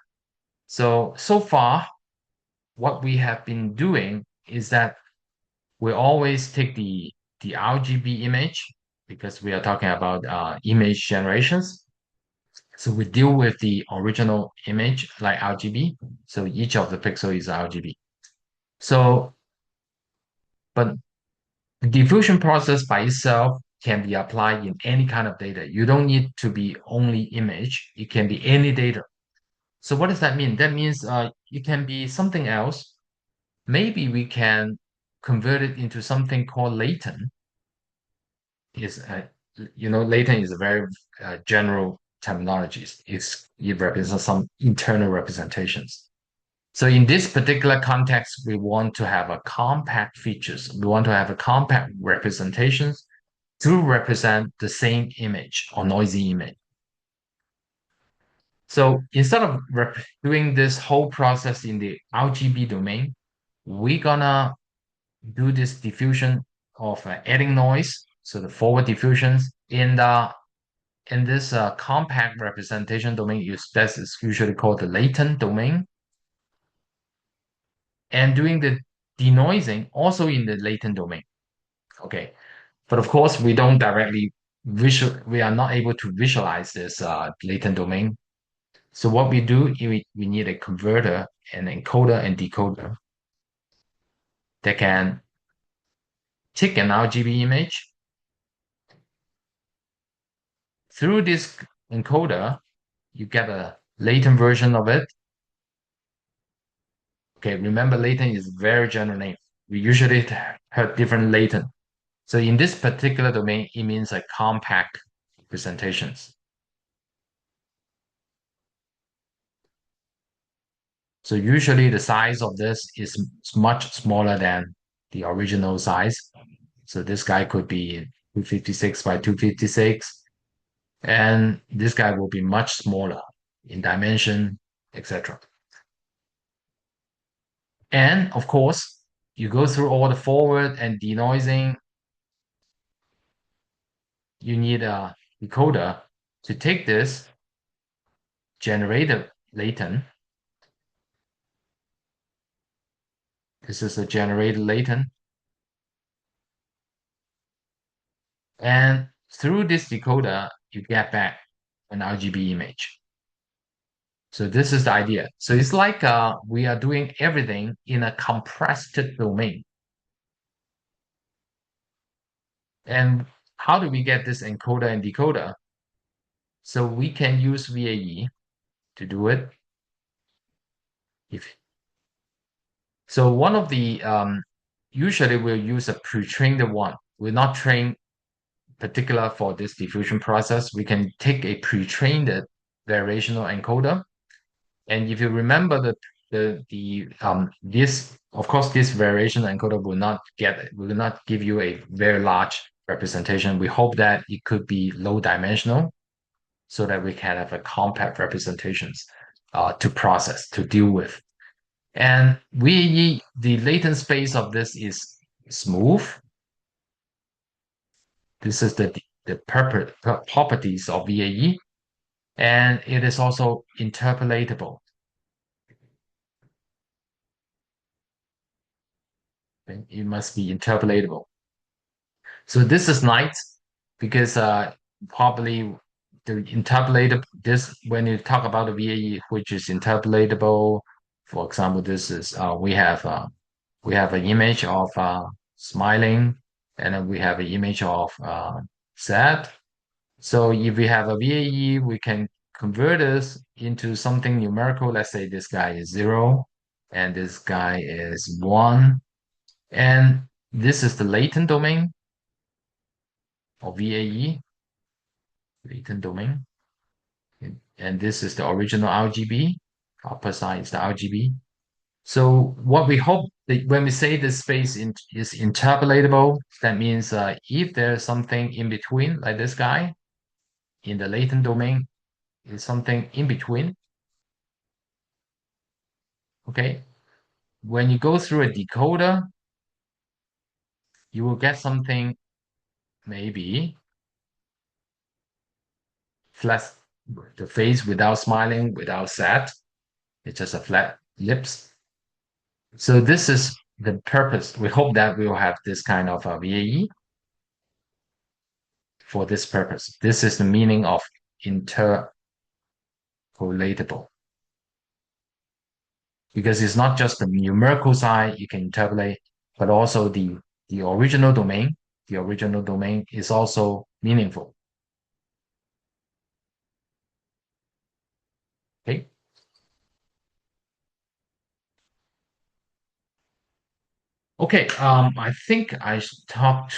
So far, what we have been doing is that we always take the RGB image because we are talking about image generations. So we deal with the original image like RGB. So each of the pixel is RGB. So, but the diffusion process by itself can be applied in any kind of data. You don't need to be only image. It can be any data. So what does that mean? That means it can be something else. Maybe we can convert it into something called latent. Is latent is a very general terminology. It represents some internal representations. So in this particular context, we want to have a compact features. We want to have a compact representations to represent the same image or noisy image. So instead of doing this whole process in the RGB domain, we're gonna do this diffusion of adding noise, so the forward diffusions in this compact representation domain. That is usually called the latent domain, and doing the denoising also in the latent domain. Okay, but of course we don't directly visual. We are not able to visualize this latent domain. So what we do, we need a converter, an encoder and decoder that can take an RGB image through this encoder. You get a latent version of it. Okay, remember latent is a very general name. We usually have different latent. So in this particular domain, it means like compact representations. So usually the size of this is much smaller than the original size. So this guy could be 256 by 256, and this guy will be much smaller in dimension, etc. And of course, you go through all the forward and denoising. You need a decoder to take this generated latent. This is a generated latent. And through this decoder, you get back an RGB image. So this is the idea. So it's like we are doing everything in a compressed domain. And how do we get this encoder and decoder? So we can use VAE to do it. If so, one of the usually we'll use a pre-trained one. We're not trained particular for this diffusion process. We can take a pre-trained variational encoder. And if you remember this, of course, this variation encoder will not give you a very large representation. We hope that it could be low dimensional so that we can have a compact representations to process, to deal with. And the latent space of this is smooth. This is the properties of VAE, and it is also interpolatable. It must be interpolatable. So this is nice because probably the interpolated this when you talk about the VAE, which is interpolatable. For example, this is we have an image of smiling, and then we have an image of sad. So if we have a VAE, we can convert this into something numerical. Let's say this guy is 0 and this guy is 1. And this is the latent domain of VAE, latent domain. And this is the original RGB. Upper side is the RGB. So what we hope that when we say this space is interpolatable, that means if there's something in between, like this guy in the latent domain, is something in between. Okay. When you go through a decoder, you will get something maybe flat, the face without smiling, without sad. It's just a flat lips. So this is the purpose. We hope that we will have this kind of VAE for this purpose. This is the meaning of interpolatable. Because it's not just the numerical side you can interpolate, but also the original domain. The original domain is also meaningful. Okay. Okay. I think I talked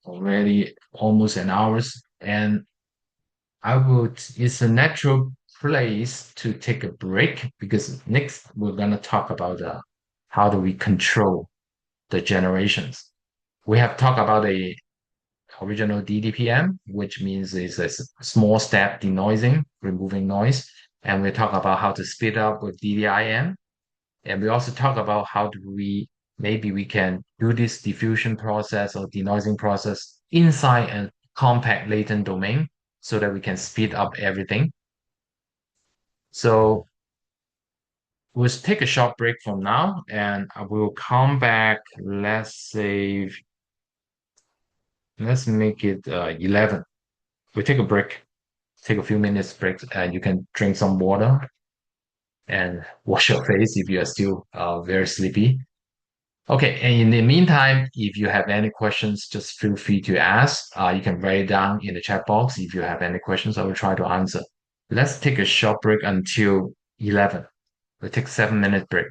already almost an hour, and I would. It's a natural place to take a break because next we're gonna talk about how do we control the generations. We have talked about a original DDPM, which means it's a small step denoising, removing noise. And we talk about how to speed up with DDIM. And we also talk about how do we, maybe we can do this diffusion process or denoising process inside a compact latent domain so that we can speed up everything. So we'll take a short break from now and I will come back, let's make it 11. We take a break, take a few minutes break, and you can drink some water and wash your face if you are still very sleepy. Okay, and in the meantime, if you have any questions, just feel free to ask. You can write it down in the chat box. If you have any questions, I will try to answer. Let's take a short break until 11. We'll take 7 minute break.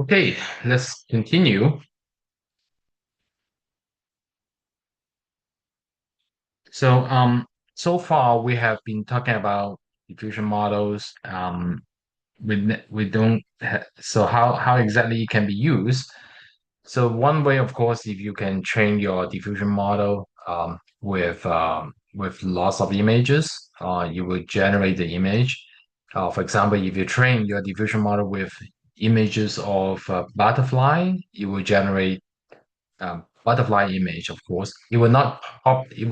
Okay, let's continue. So, so far we have been talking about diffusion models. We don't so how exactly it can be used. So one way, of course, if you can train your diffusion model with lots of images, you will generate the image. For example, if you train your diffusion model with images of butterfly, you will generate butterfly image, of course. It will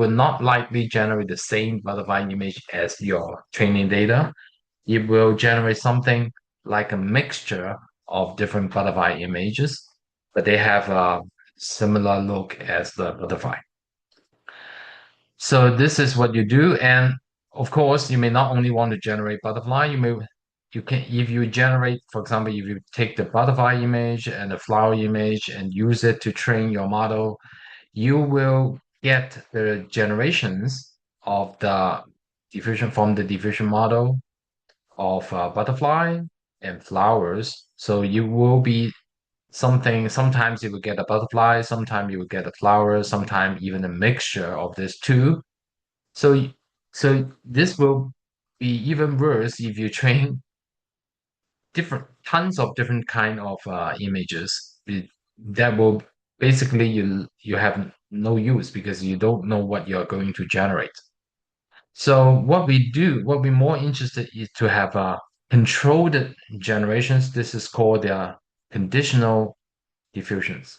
not likely generate the same butterfly image as your training data. It will generate something like a mixture of different butterfly images, but they have a similar look as the butterfly. So this is what you do. And of course, you may not only want to generate butterfly, you can, if you generate, for example, if you take the butterfly image and the flower image and use it to train your model, you will get the generations of the diffusion from the diffusion model of butterfly and flowers. So you will be something, sometimes you will get a butterfly, sometimes you will get a flower, sometimes even a mixture of these two. So, so this will be even worse if you train different tons of different kind of images. That will basically you have no use because you don't know what you're going to generate. So what we do, what we're more interested is to have controlled generations. This is called conditional diffusions,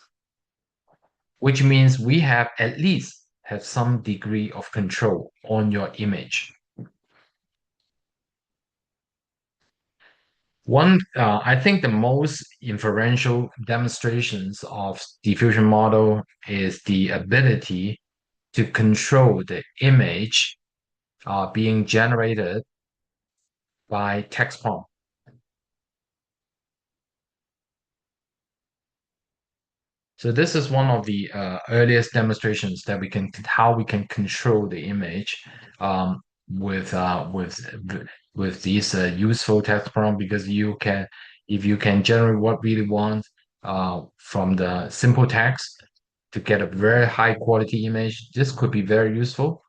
which means we have at least have some degree of control on your image. I think the most inferential demonstrations of diffusion model is the ability to control the image being generated by text prompt. So this is one of the earliest demonstrations that we can how we can control the image um, with uh, with with these useful text prompt because you can if you can generate what we really want from the simple text to get a very high quality image, this could be very useful.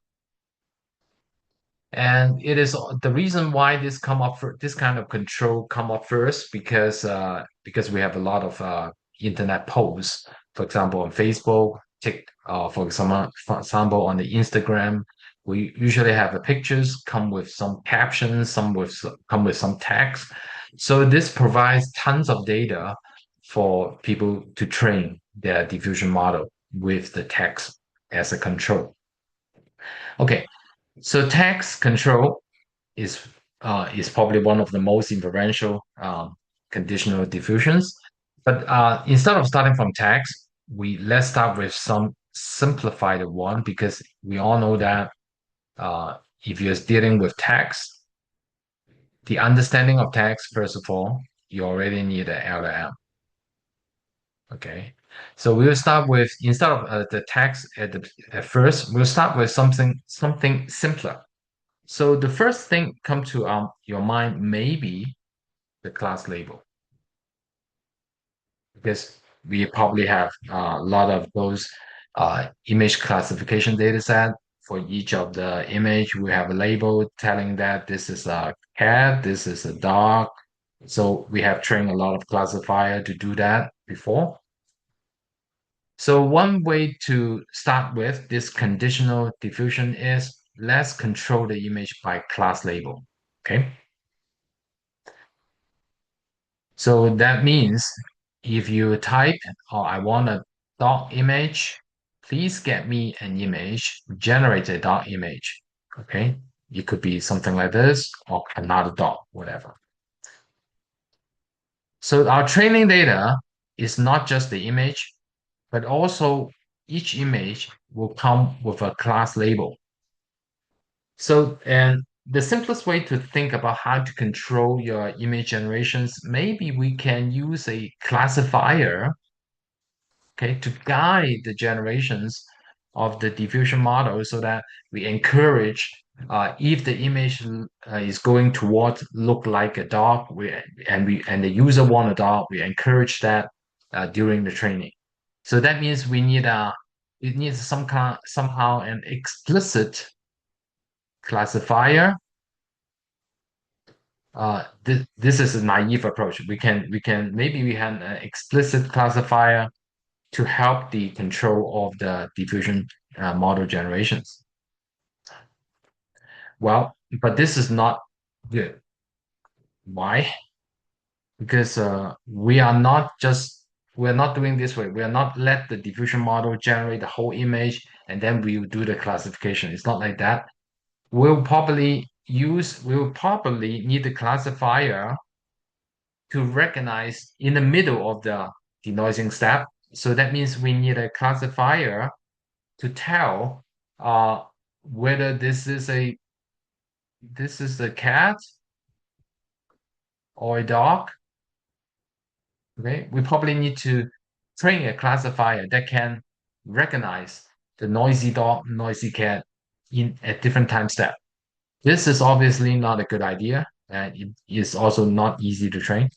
And it is the reason why this kind of control come up first because we have a lot of internet posts. For example, on Facebook, for example, on the Instagram, we usually have the pictures come with some captions, come with some text. So this provides tons of data for people to train their diffusion model with the text as a control. Okay, so text control is probably one of the most influential conditional diffusions. But instead of starting from text, let's start with some simplified one because we all know that if you're dealing with text, the understanding of text, first of all, you already need an LLM. Okay. So we'll start with instead of the text at first, we'll start with something simpler. So the first thing come to your mind may be the class label because we probably have a lot of those image classification data set. For each of the image, we have a label telling that this is a cat, this is a dog. So we have trained a lot of classifier to do that before. So one way to start with this conditional diffusion is let's control the image by class label. Okay. So that means if you type, oh, I want a dog image, please get me an image, generate a dog image. Okay. It could be something like this or another dog, whatever. So our training data is not just the image, but also each image will come with a class label. So, and the simplest way to think about how to control your image generations, maybe we can use a classifier, okay, to guide the generations of the diffusion model so that we encourage If the image is going toward look like a dog, and the user want a dog, we encourage that during the training. So that means we need it needs somehow an explicit classifier. This is a naive approach. We can maybe we have an explicit classifier to help the control of the diffusion model generations. Well, but this is not good. Why? Because we're not doing this way. We are not let the diffusion model generate the whole image and then we will do the classification. It's not like that. We'll probably need the classifier to recognize in the middle of the denoising step. So that means we need a classifier to tell whether this is a cat or a dog. Okay, we probably need to train a classifier that can recognize the noisy dog, noisy cat in at different time step. This is obviously not a good idea, and it is also not easy to train.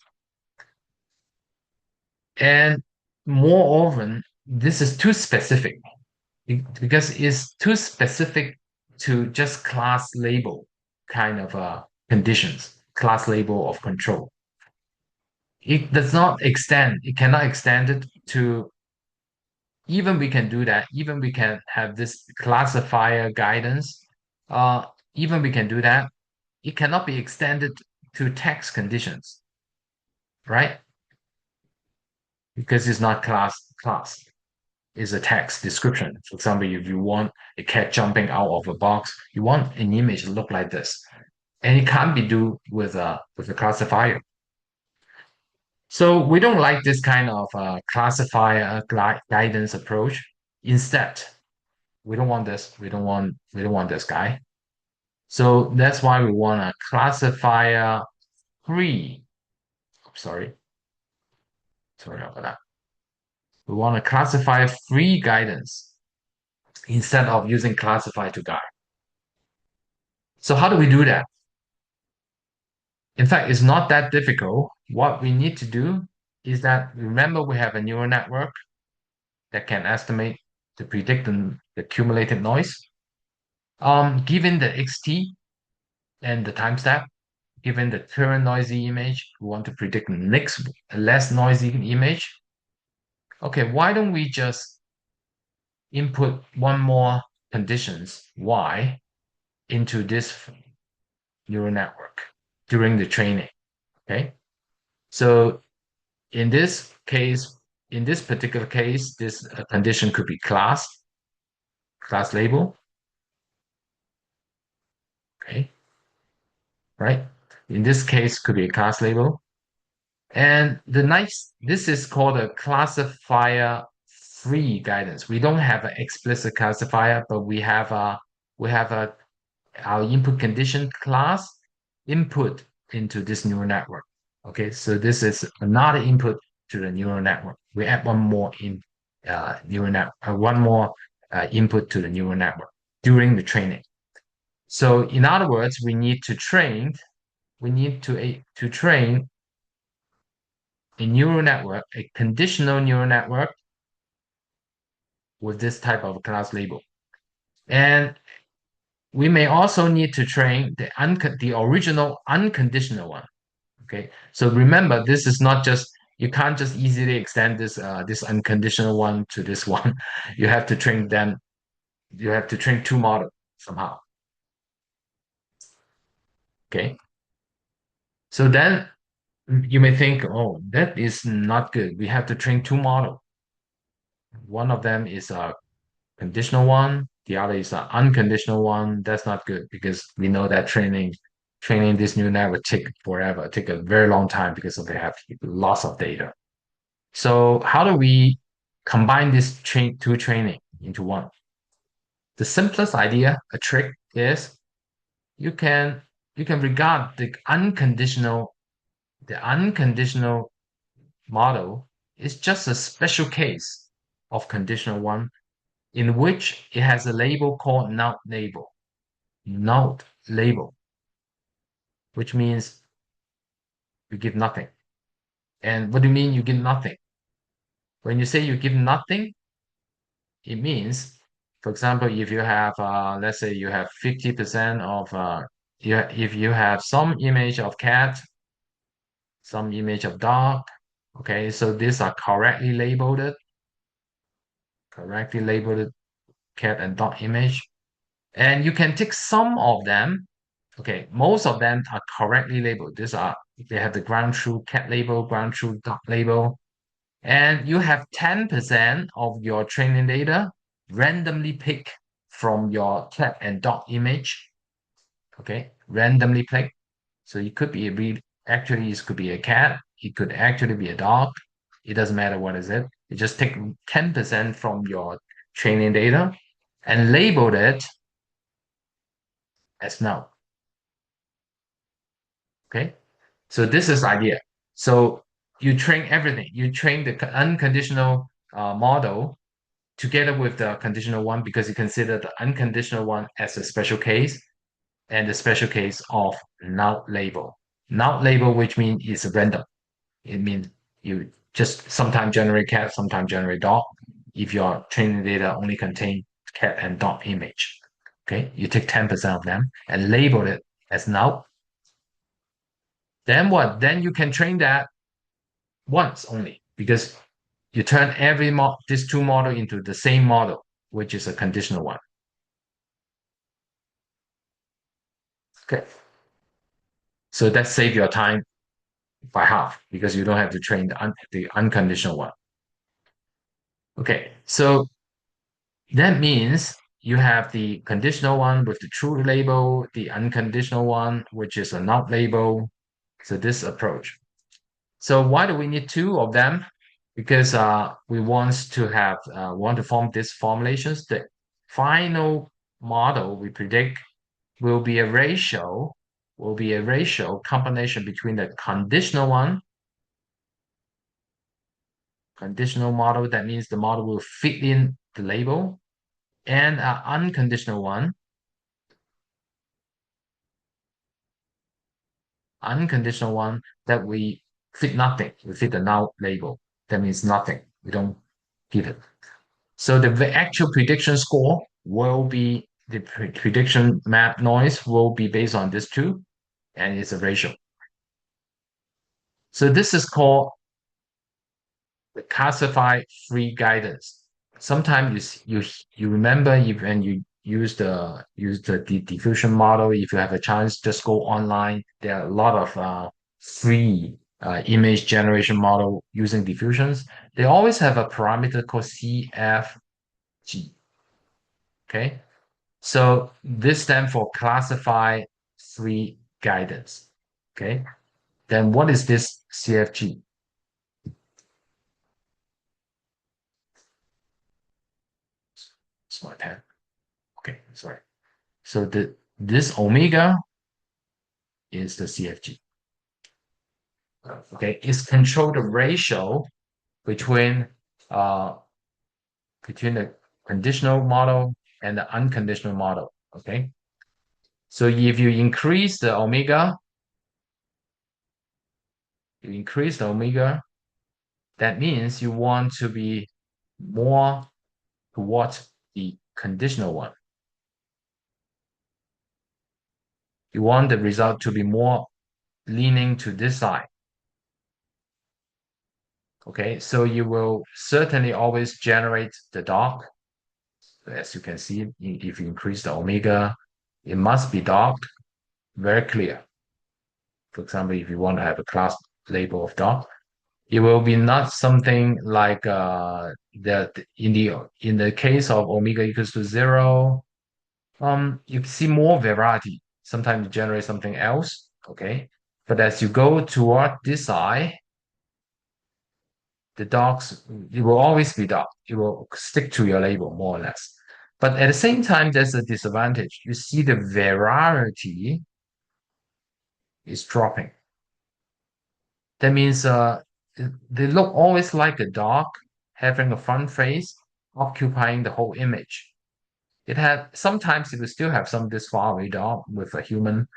And more often, this is too specific because it's too specific to just class label kind of conditions, class label of control. It does not extend, it cannot extend it to, even we can do that, even we can have this classifier guidance, even we can do that, it cannot be extended to text conditions, right? Because it's not class. Is a text description. For example, if you want a cat jumping out of a box, you want an image to look like this. And it can't be do with a classifier. So we don't like this kind of classifier guidance approach. Instead, we don't want this. We don't want this guy. So that's why we want a classifier free. Sorry, sorry about that. We want a classifier free guidance instead of using classify to guide. So how do we do that? In fact, it's not that difficult. What we need to do is that remember we have a neural network that can estimate to predict the cumulative noise. Given the xt and the time step, given the current noisy image, we want to predict the next less noisy image. Okay, why don't we just input one more conditions y into this neural network during the training? Okay, so in this case, in this particular case, this condition could be class label. Okay, right? In this case, could be a class label. And this is called a classifier free guidance. We don't have an explicit classifier, but we have our input condition class input into this neural network. Okay, so this is another input to the neural network. We add one more neural network, one more input to the neural network during the training. So in other words, we need to train a neural network, a conditional neural network with this type of class label. And we may also need to train the original unconditional one. Okay, so remember, this is not just, you can't just easily extend this unconditional one to this one. You have to train them. You have to train two models somehow. Okay, so then you may think, oh, that is not good. We have to train two models. One of them is a conditional one. The other is an unconditional one. That's not good because we know that training this new network take forever, take a very long time because they have lots of data. So how do we combine these two training into one? The simplest idea, a trick is you can you can regard the unconditional model is just a special case of conditional one in which it has a label called not label. null label, which means you give nothing. And what do you mean you give nothing? When you say you give nothing, it means, for example, if you have, let's say you have 50% of, if you have some image of cat, some image of dog, okay, so these are correctly labeled cat and dog image. And you can take some of them. Okay, most of them are correctly labeled. They have the ground truth cat label, ground truth dog label. And you have 10% of your training data randomly picked from your cat and dog image. Okay, randomly picked. So it could be actually it could be a cat, it could actually be a dog. It doesn't matter what is it. You just take 10% from your training data and label it as null. Okay. So this is the idea. So you train everything. You train the unconditional model together with the conditional one because you consider the unconditional one as a special case and the special case of null label. Null label, which means it's random. It means you just sometimes generate cat, sometimes generate dog. If your training data only contain cat and dog image, okay, you take 10% of them and label it as null. Then what? Then you can train that once only because you turn these two model into the same model, which is a conditional one. Okay. So that saves your time by half because you don't have to train the unconditional one. Okay. So that means you have the conditional one with the true label, the unconditional one, which is a not label. So this approach. So why do we need two of them? Because we want to form these formulations. The final model we predict will be a ratio combination between the conditional model. That means the model will fit in the label, and an unconditional one that we fit nothing. We fit the null label. That means nothing. We don't give it. So the actual prediction score will be the prediction map noise will be based on this two, and it's a ratio. So this is called the classified free guidance. Sometimes you remember if when you use the diffusion model, if you have a chance, just go online. There are a lot of free image generation model using diffusions. They always have a parameter called CFG. Okay, so this stands for classified free guidance. Okay, then what is this CFG? It's my pen. Okay, sorry. So this omega is the CFG. Okay, it's control the ratio between uh between the conditional model and the unconditional model. Okay, so if you increase the omega, that means you want to be more towards the conditional one. You want the result to be more leaning to this side. Okay, so you will certainly always generate the dog. As you can see, if you increase the omega, it must be docked very clear. For example, if you want to have a class label of dog, it will be not something like that in the case of omega equals to 0, you see more variety. Sometimes you generate something else, okay? But as you go toward this side, the dogs, it will always be dog. It will stick to your label more or less. But at the same time, there's a disadvantage. You see the variety is dropping. That means they look always like a dog having a front face occupying the whole image. it had sometimes it will still have some this far radar with a human,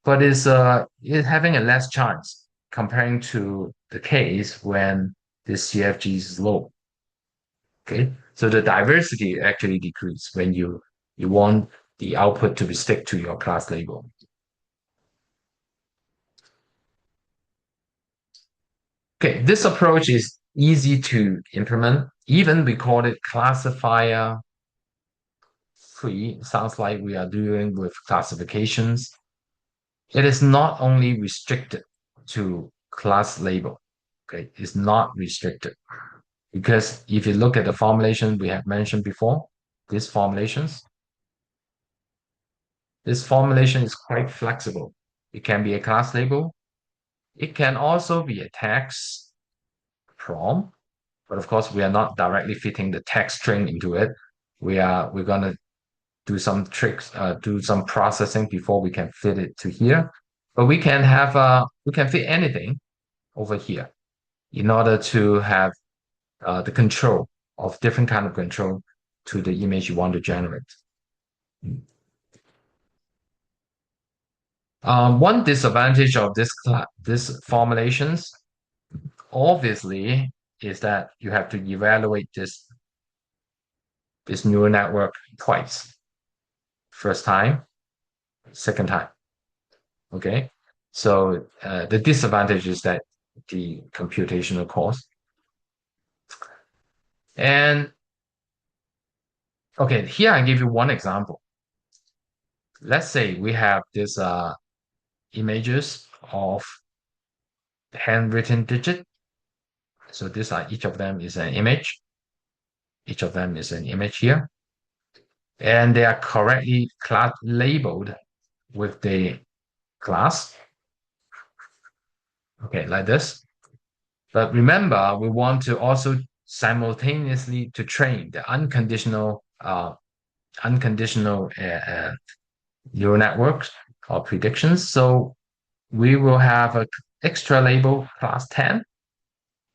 but it's having a less chance comparing to the case when this CFG is low. Okay, so the diversity actually decrease when you want the output to be stick to your class label. Okay, this approach is easy to implement. Even we call it classifier free. Sounds like we are doing with classifications. It is not only restricted to class label. Okay, it's not restricted because if you look at the formulation we have mentioned before, these formulations, this formulation is quite flexible. It can be a class label. It can also be a text prompt, but of course we are not directly fitting the text string into it. We're gonna do some tricks, do some processing before we can fit it to here. But we can fit anything over here in order to have the control of different kind of control to the image you want to generate. One disadvantage of this formulations, obviously, is that you have to evaluate this neural network twice. First time, second time. Okay, so the disadvantage is that the computational cost. And okay, here I give you one example. Let's say we have this images of handwritten digit. So these are each of them is an image. Each of them is an image here. And they are correctly class labeled with the class. Okay, like this. But remember, we want to also simultaneously to train the unconditional neural networks or predictions. So we will have an extra label class 10,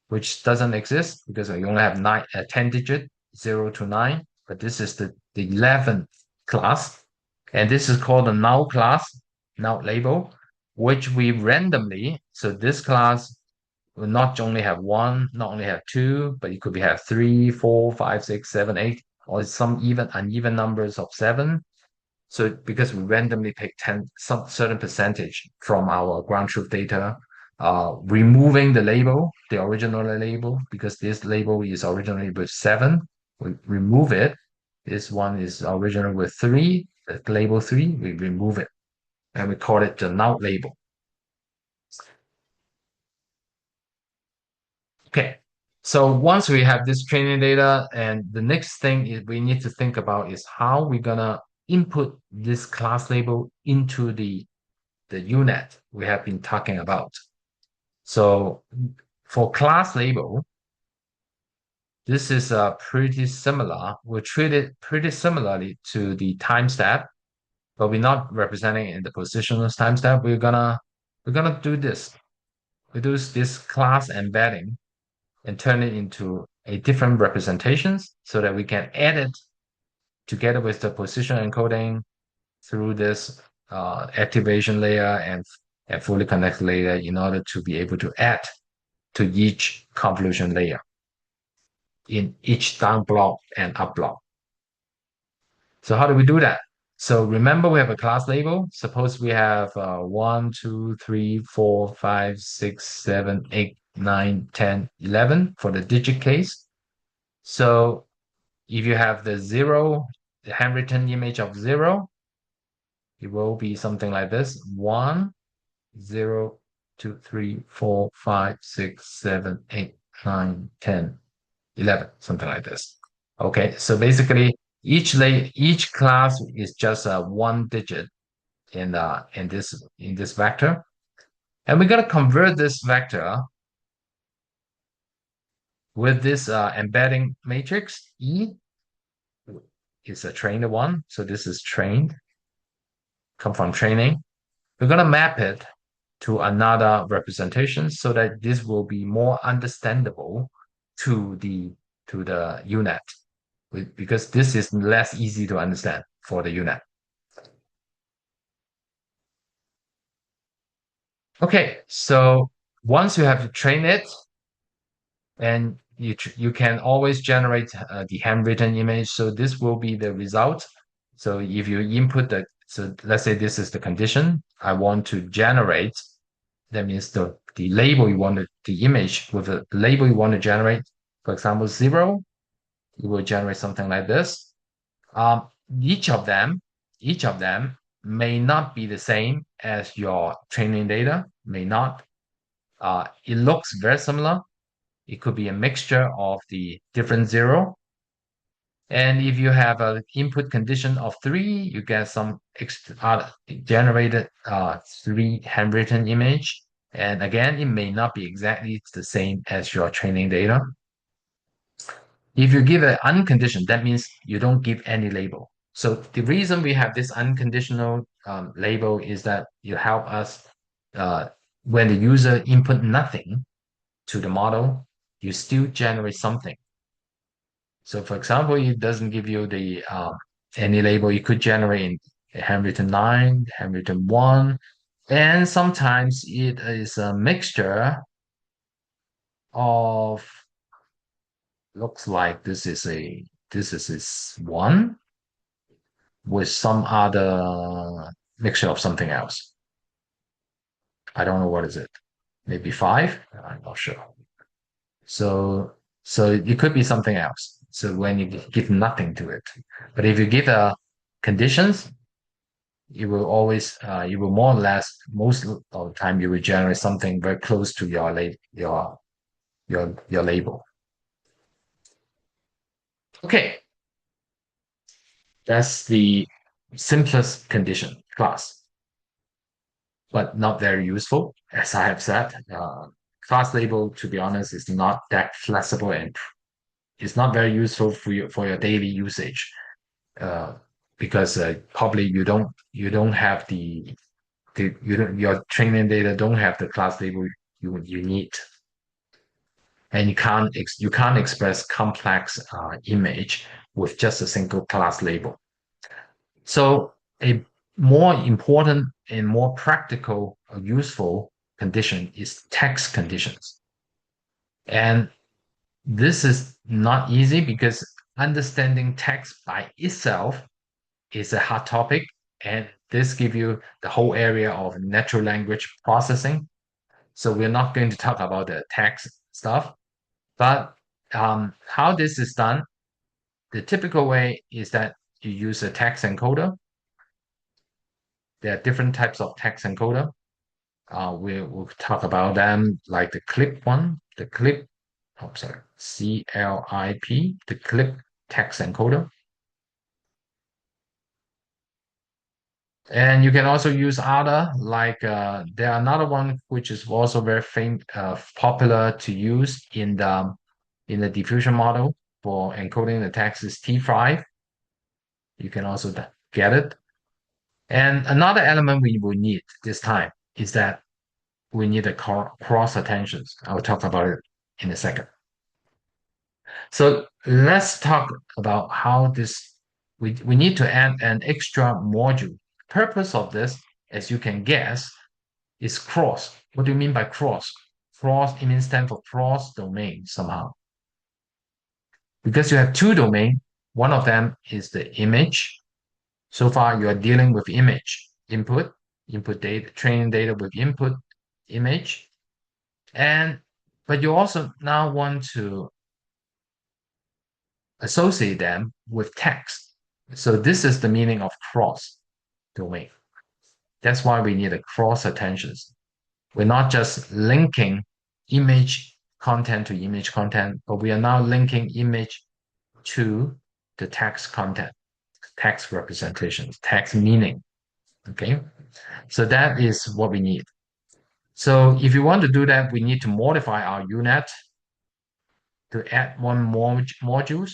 which doesn't exist because we only have 10 digit 0 to 9, but this is the 11th class. And this is called the null class, null label, which we randomly, so this class will not only have one, not only have two, but it could be have three, four, five, six, seven, eight, or some even uneven numbers of seven. So because we randomly pick 10, some certain percentage from our ground truth data, removing the label, the original label, because this label is originally with seven, we remove it. This one is original with three, the label three, we remove it. And we call it the null label. Okay, so once we have this training data, and the next thing is we need to think about is how we're gonna input this class label into the UNet we have been talking about. So for class label, this is pretty similar. We'll treat it pretty similarly to the time step, but we're not representing it in the positional time step. We're gonna do this. We do this class embedding and turn it into a different representations so that we can add it together with the position encoding through this activation layer and fully connected layer in order to be able to add to each convolution layer in each down block and up block. So how do we do that? So remember we have a class label. Suppose we have 1, 2, 3, 4, 5, 6, 7, 8, 9, 10, 11 for the digit case. So if you have the zero, the handwritten image of zero, it will be something like this. 1, 0, 2, 3, 4, 5, 6, 7, 8, 9, 10, 11, something like this. Okay, so basically each class is just one digit in this vector. And we're gonna convert this vector with this embedding matrix. E is a trained one, so this is trained, come from training. We're gonna map it to another representation so that this will be more understandable to the UNet. because this is less easy to understand for the UNet. Okay, so once you have trained it, and you can always generate the handwritten image. So this will be the result. So if you input so let's say this is the condition I want to generate. That means the label you want the image with the label you want to generate. For example, 0, you will generate something like this. Um, each of them, each of them may not be the same as your training data. May not. It looks very similar. It could be a mixture of the different 0. And if you have an input condition of 3, you get some generated 3 handwritten image. And again, it may not be exactly the same as your training data. If you give an unconditioned, that means you don't give any label. So the reason we have this unconditional label is that you help us when the user input nothing to the model, you still generate something. So for example, it doesn't give you the any label. You could generate handwritten 9, handwritten 1, and sometimes it is a mixture of looks like this is 1 with some other mixture of something else. I don't know what is it. Maybe 5? I'm not sure. So so it could be something else. So when you give nothing to it, but if you give a conditions, you will more or less most of the time you will generate something very close to your label. Okay, that's the simplest condition class, but not very useful. As I have said, class label, to be honest, is not that flexible and it's not very useful for your daily usage. Uh, because probably you don't have your training data don't have the class label you need, and you can't express complex image with just a single class label. So a more important and more practical or useful condition is text conditions, and this is not easy because understanding text by itself is a hot topic, and this gives you the whole area of natural language processing. So we're not going to talk about the text stuff, but how this is done, the typical way is that you use a text encoder. There are different types of text encoder. We'll talk about them, like the clip one, oh, sorry, CLIP, the clip text encoder. And you can also use other, like there are another one which is also very popular to use in the diffusion model for encoding the text is T5. You can also get it. And another element we will need this time is that we need a cross attentions. I'll talk about it in a second. So let's talk about how we need to add an extra module. Purpose of this, as you can guess, is cross. What do you mean by cross? Cross, it means stand for cross domain somehow. Because you have two domain, one of them is the image. So far, you are dealing with image input data, training data with input image. But you also now want to associate them with text. So this is the meaning of cross domain. That's why we need a cross attentions. We're not just linking image content to image content, but we are now linking image to the text content, text representations, text meaning. Okay, so that is what we need. So if you want to do that, we need to modify our UNet to add one more modules,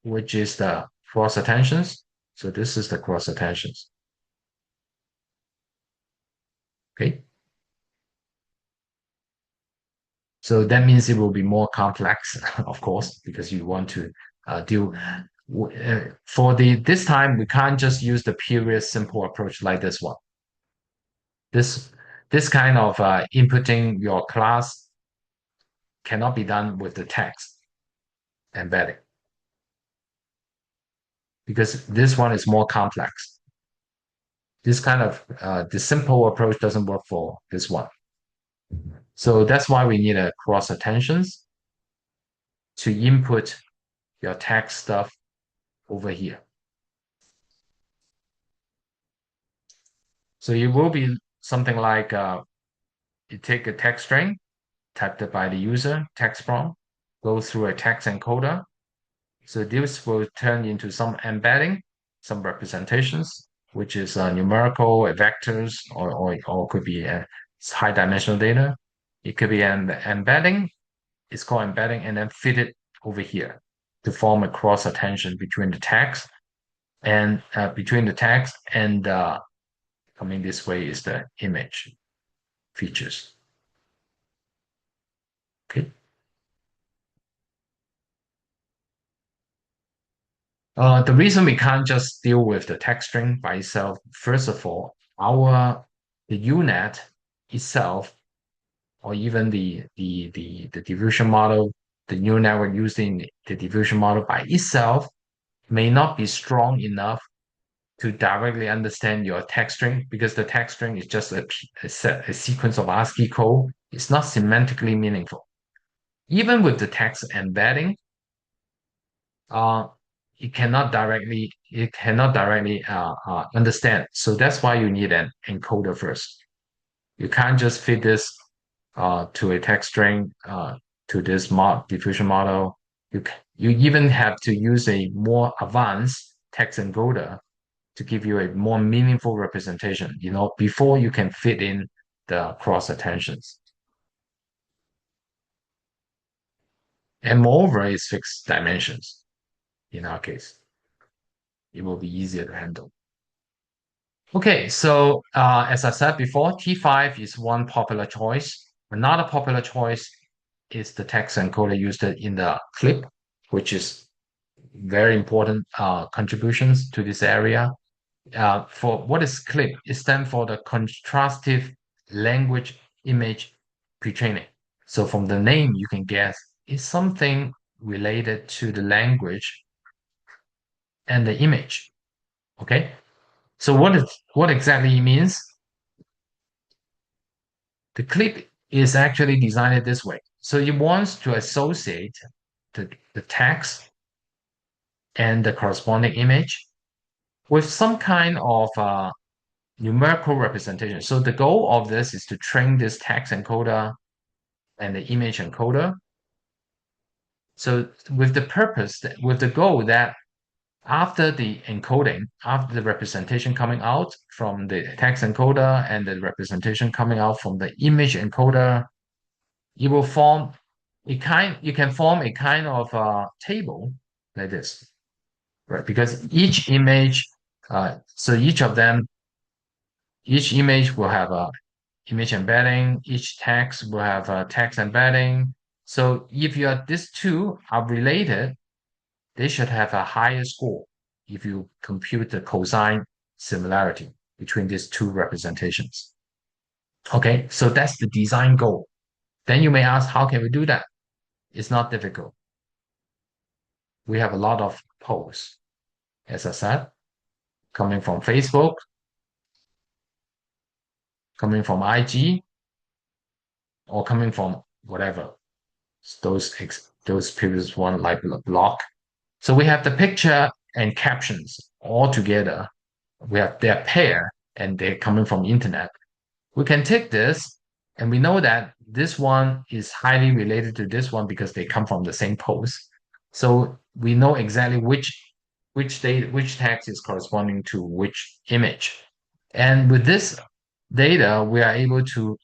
which is the cross attentions. So this is the cross attentions. Okay. So that means it will be more complex, of course, because you want to deal. For the this time, we can't just use the pure simple approach like this one. This this kind of inputting your class cannot be done with the text embedding because this one is more complex. This kind of the simple approach doesn't work for this one. So that's why we need a cross attentions to input your text stuff over here. So it will be something like you take a text string typed by the user, text prompt, go through a text encoder. So this will turn into some embedding, some representations, which is numerical, vectors, or could be high dimensional data. It could be an embedding. It's called embedding, and then fit it over here to form a cross attention between the text and coming this way is the image features. Okay. The reason we can't just deal with the text string by itself, first of all, the UNet itself, or even the diffusion model, the neural network using the diffusion model by itself may not be strong enough to directly understand your text string because the text string is just a sequence of ASCII code. It's not semantically meaningful. Even with the text embedding, uh, it cannot directly understand. So that's why you need an encoder first. You can't just fit this to a text string to this diffusion model. You even have to use a more advanced text encoder to give you a more meaningful representation, before you can fit in the cross attentions. And moreover, it's fixed dimensions in our case. It will be easier to handle. Okay, so as I said before, T5 is one popular choice. Another popular choice is the text encoder used in the clip, which is very important contributions to this area. For what is CLIP? It stands for the Contrastive Language Image Pre-training. So from the name, you can guess it's something related to the language and the image. Okay. So what exactly it means? The clip is actually designed this way. So it wants to associate the text and the corresponding image with some kind of numerical representation. So the goal of this is to train this text encoder and the image encoder. So with the goal that after the encoding, after the representation coming out from the text encoder and the representation coming out from the image encoder, you can form a kind of table like this, right? Because each image, so each image will have a image embedding, each text will have a text embedding. So if these two are related, they should have a higher score if you compute the cosine similarity between these two representations. Okay, so that's the design goal. Then you may ask, how can we do that? It's not difficult. We have a lot of polls, as I said, coming from Facebook, coming from IG, or coming from whatever, those previous one like blog. So we have the picture and captions all together. We have their pair and they're coming from internet. We can take this and we know that this one is highly related to this one because they come from the same post. So we know exactly which text is corresponding to which image. And with this data, we are able to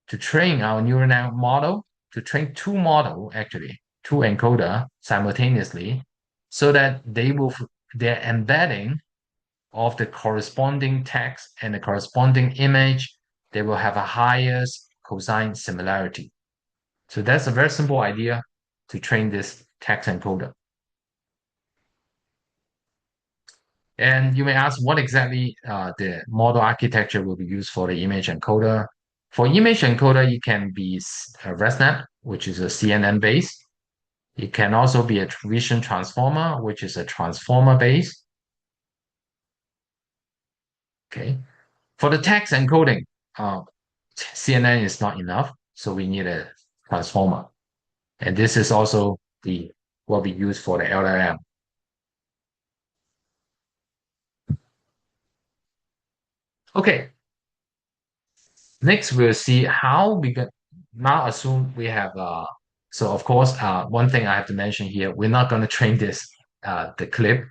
train our neural net model, to train two model actually, two encoder simultaneously, so that their embedding of the corresponding text and the corresponding image, they will have a highest cosine similarity. So that's a very simple idea to train this text encoder. And you may ask what exactly the model architecture will be used for the image encoder. For image encoder, it can be a ResNet, which is a CNN based. It can also be a vision transformer, which is a transformer based. Okay. For the text encoding, uh, CNN is not enough, so we need a transformer. And this is also the what we use for the LLM. Okay, next we'll see how we can now assume we have so of course one thing I have to mention here, we're not going to train this the clip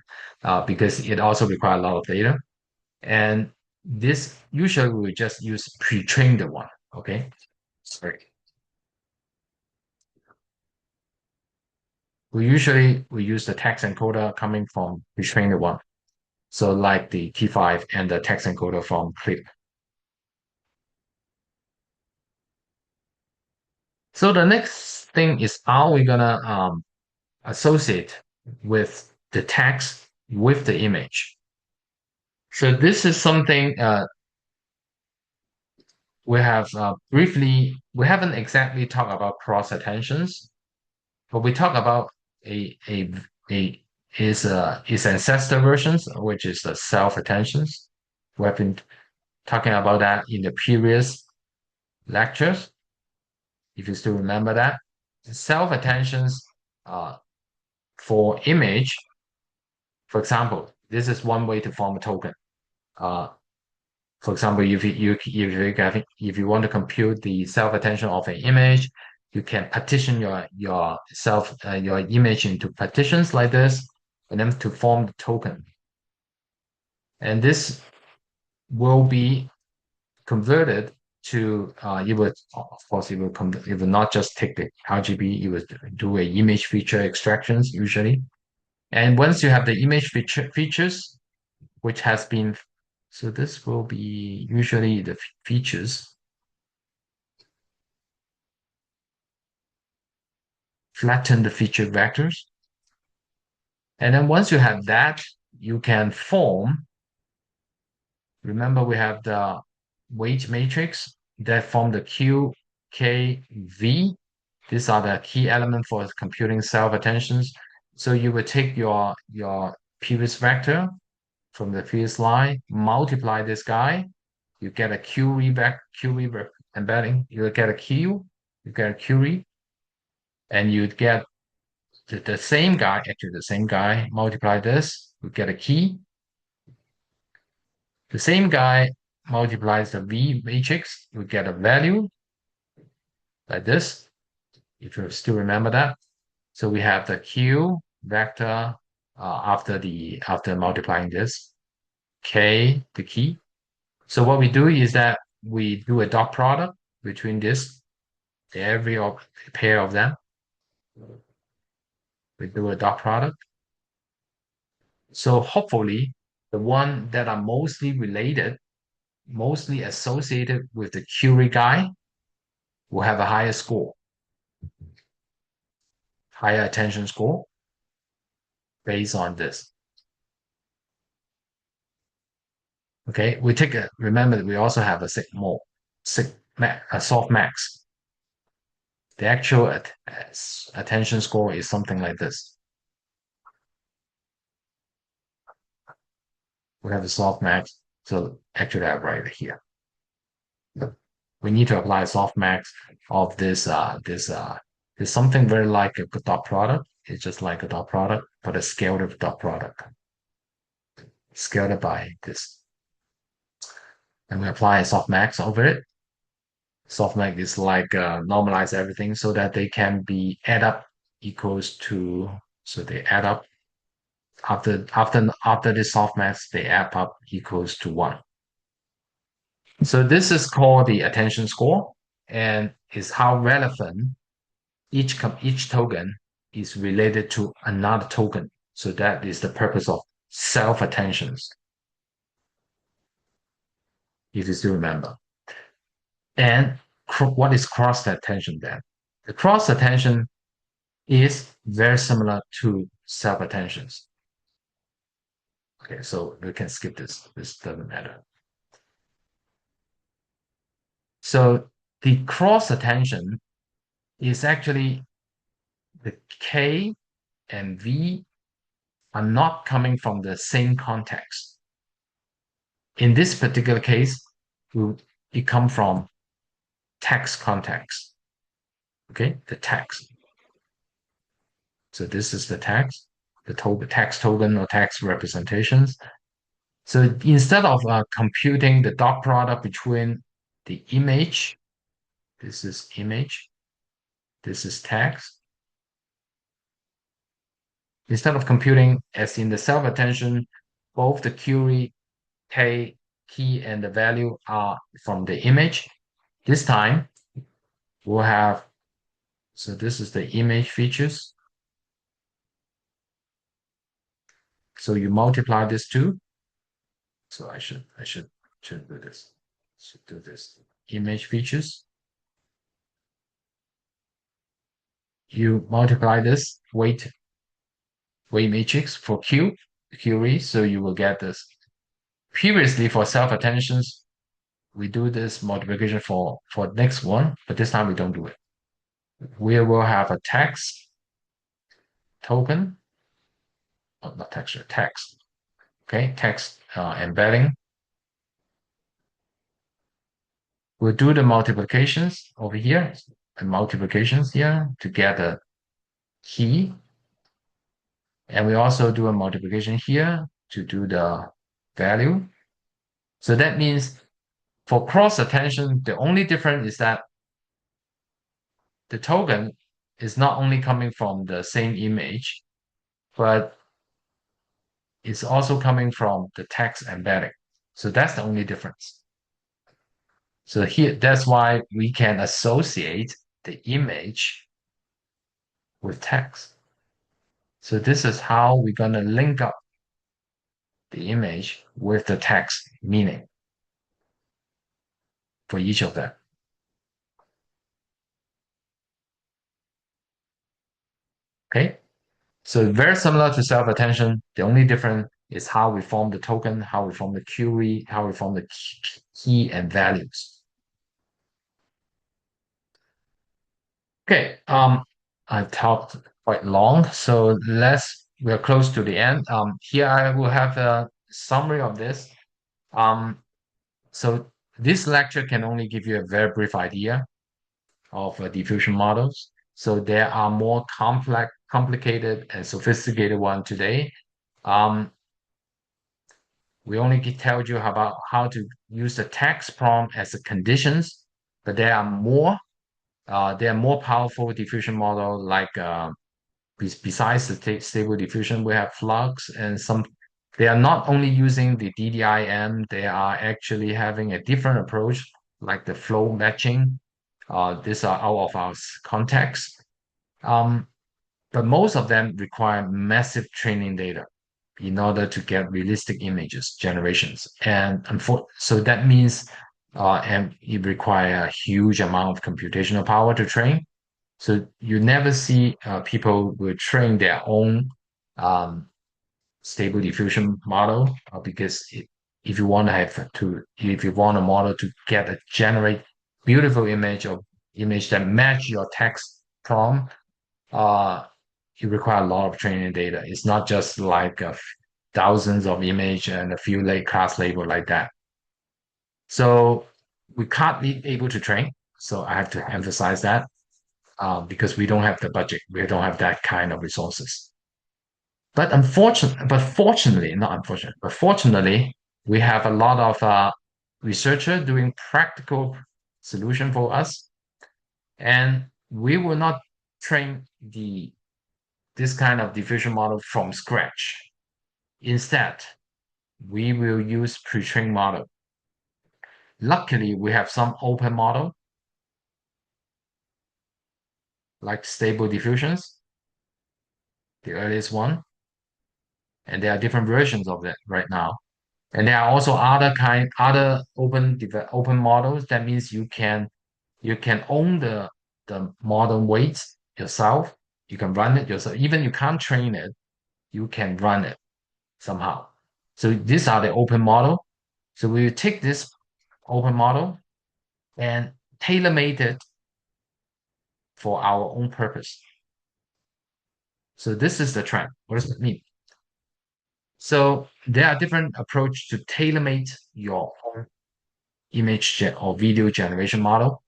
because it also requires a lot of data. And this usually we just use pre-trained one. Okay. Sorry. We use the text encoder coming from pre-trained one. So like the T5 and the text encoder from clip. So the next thing is how we're gonna associate with the text with the image. So this is something we haven't exactly talked about cross attentions, but we talk about a is ancestor versions, which is the self attentions. We have been talking about that in the previous lectures, if you still remember that. Self attentions uh, for image, for example, this is one way to form a token. Uh, For example, if you want to compute the self-attention of an image, you can partition your image into partitions like this, and then to form the token. And this will be converted to it will of course it will not just take the RGB, it will do a image feature extractions usually. And once you have the image features, which has been so this will be usually the features. Flatten the feature vectors. And then once you have that, you can form, remember we have the weight matrix that form the Q, K, V. These are the key elements for computing self-attentions. So you will take your previous vector from the previous line, multiply this guy, you get a QV embedding, you will get a Q, you get a QV, and you get the same guy, actually the same guy, multiply this, we get a key. The same guy multiplies the V matrix, we get a value like this, if you still remember that. So we have the Q vector after multiplying this, K, the key. So what we do is that we do a dot product between this, every pair of them. We do a dot product. So hopefully the one that are mostly related, mostly associated with the Curie guy will have a higher score, higher attention score based on this. Okay, remember that we also have a a soft max. The actual attention score is something like this. We have a soft max, so actually I have right here. We need to apply softmax of this something very like a dot product. It's just like a dot product, but a scaled dot product, scaled by this. And we apply a softmax over it. Softmax is like normalize everything so that they can be add up equals to, so they add up after the softmax, they add up equals to 1. So this is called the attention score and is how relevant each token is related to another token. So that is the purpose of self-attentions, if you still remember. And what is cross-attention then? The cross-attention is very similar to self-attentions. Okay, so we can skip this. This doesn't matter. So the cross attention is actually the K and V are not coming from the same context. In this particular case, it come from text context. Okay, the text. So this is the text, the text token or text representations. So instead of computing the dot product between the image, this is image, this is text. Instead of computing as in the self-attention, both the query key and the value are from the image. This time we'll have, so this is the image features. So you multiply this two. So I should do this. Should do this. Image features. You multiply this weight matrix for query, so you will get this. Previously for self-attentions, we do this multiplication for next one, but this time we don't do it. We will have a text token, oh, not texture, text. Okay, text embedding. We'll do the multiplications over here, and multiplications here to get a key. And we also do a multiplication here to do the value. So that means for cross attention, the only difference is that the token is not only coming from the same image, but it's also coming from the text embedding. So that's the only difference. So here, that's why we can associate the image with text. So this is how we're going to link up the image with the text meaning for each of them. Okay. So very similar to self-attention. The only difference is how we form the token, how we form the query, how we form the key and values. Okay, I've talked quite long, so we're close to the end. Here I will have a summary of this. So this lecture can only give you a very brief idea of diffusion models. So there are more complicated and sophisticated one today. We only tell you about how to use the text prompt as a conditions, but there are more. There are more powerful diffusion model like besides the stable diffusion, we have flux and some. They are not only using the DDIM, they are actually having a different approach like the flow matching. These are out of our context. But most of them require massive training data in order to get realistic images generations. And so that means and it requires a huge amount of computational power to train. So you never see people will train their own stable diffusion model because if you want to if you want a model to generate beautiful image or image that match your text prompt, you require a lot of training data. It's not just like thousands of image and a few class label like that. So we can't be able to train. So I have to emphasize that because we don't have the budget. We don't have that kind of resources. But fortunately, we have a lot of researcher doing practical solution for us, and we will not train this kind of diffusion model from scratch. Instead, we will use pre-trained model. Luckily, we have some open model like stable diffusions, the earliest one, and there are different versions of that right now. And there are also other open models. That means you can own the model weights yourself. You can run it yourself. Even you can't train it, you can run it somehow. So these are the open model. So we will take this open model and tailor-made it for our own purpose. So this is the trend. What does it mean? So there are different approach to tailor-made your own image or video generation model.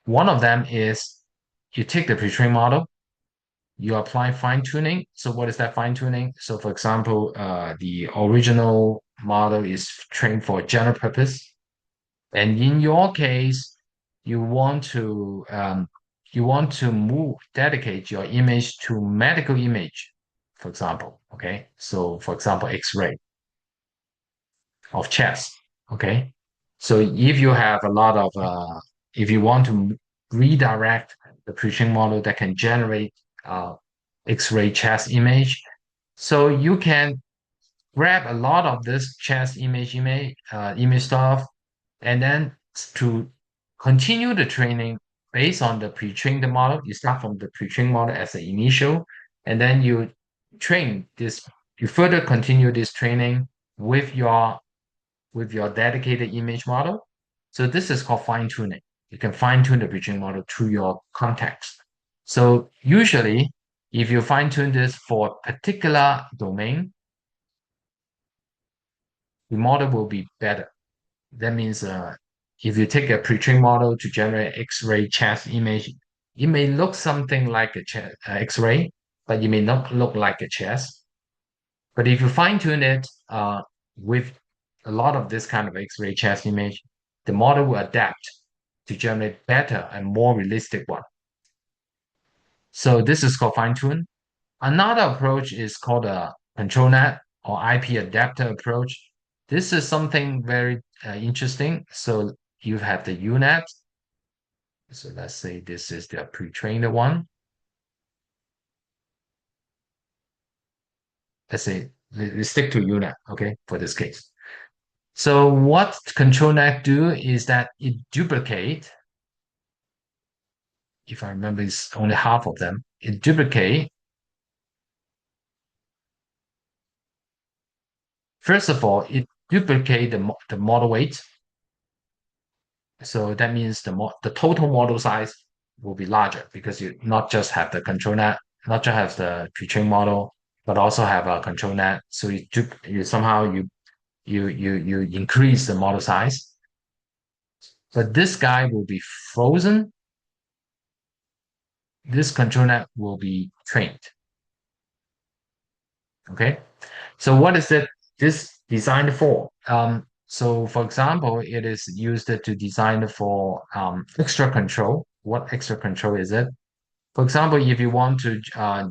One of them is you take the pre-trained model, you apply fine-tuning. So what is that fine-tuning? So for example, the original model is trained for general purpose. And in your case, you want to dedicate your image to medical image, for example. Okay. So for example, X-ray of chest. Okay. So if you have a lot of if you want to redirect the preaching model that can generate uh, X-ray chest image, so you can grab a lot of this chest image stuff, and then to continue the training based on the pre-trained model. You start from the pre-trained model as the initial, and then train this. You further continue this training with your dedicated image model. So this is called fine tuning. You can fine tune the pre-trained model to your context. So usually, if you fine tune this for a particular domain, the model will be better. That means if you take a pre-trained model to generate X-ray chest image, it may look something like a X-ray, but it may not look like a chest. But if you fine-tune it with a lot of this kind of X-ray chest image, the model will adapt to generate better and more realistic one. So this is called fine-tune. Another approach is called a control net or IP adapter approach. This is something very interesting. So you have the UNet. So let's say this is the pre-trained one. Let's say let's stick to UNet, okay, for this case. So what control net do is that it duplicate, if I remember, it's only half of them. It duplicate. First of all, it duplicate the model weight. So that means the total model size will be larger because you not just have the control net, not just have the pre-trained model, but also have a control net. So you somehow you increase the model size. But this guy will be frozen. This control net will be trained. Okay. So what is this designed for? So for example, it is used to design for extra control. What extra control is it? For example, if you want to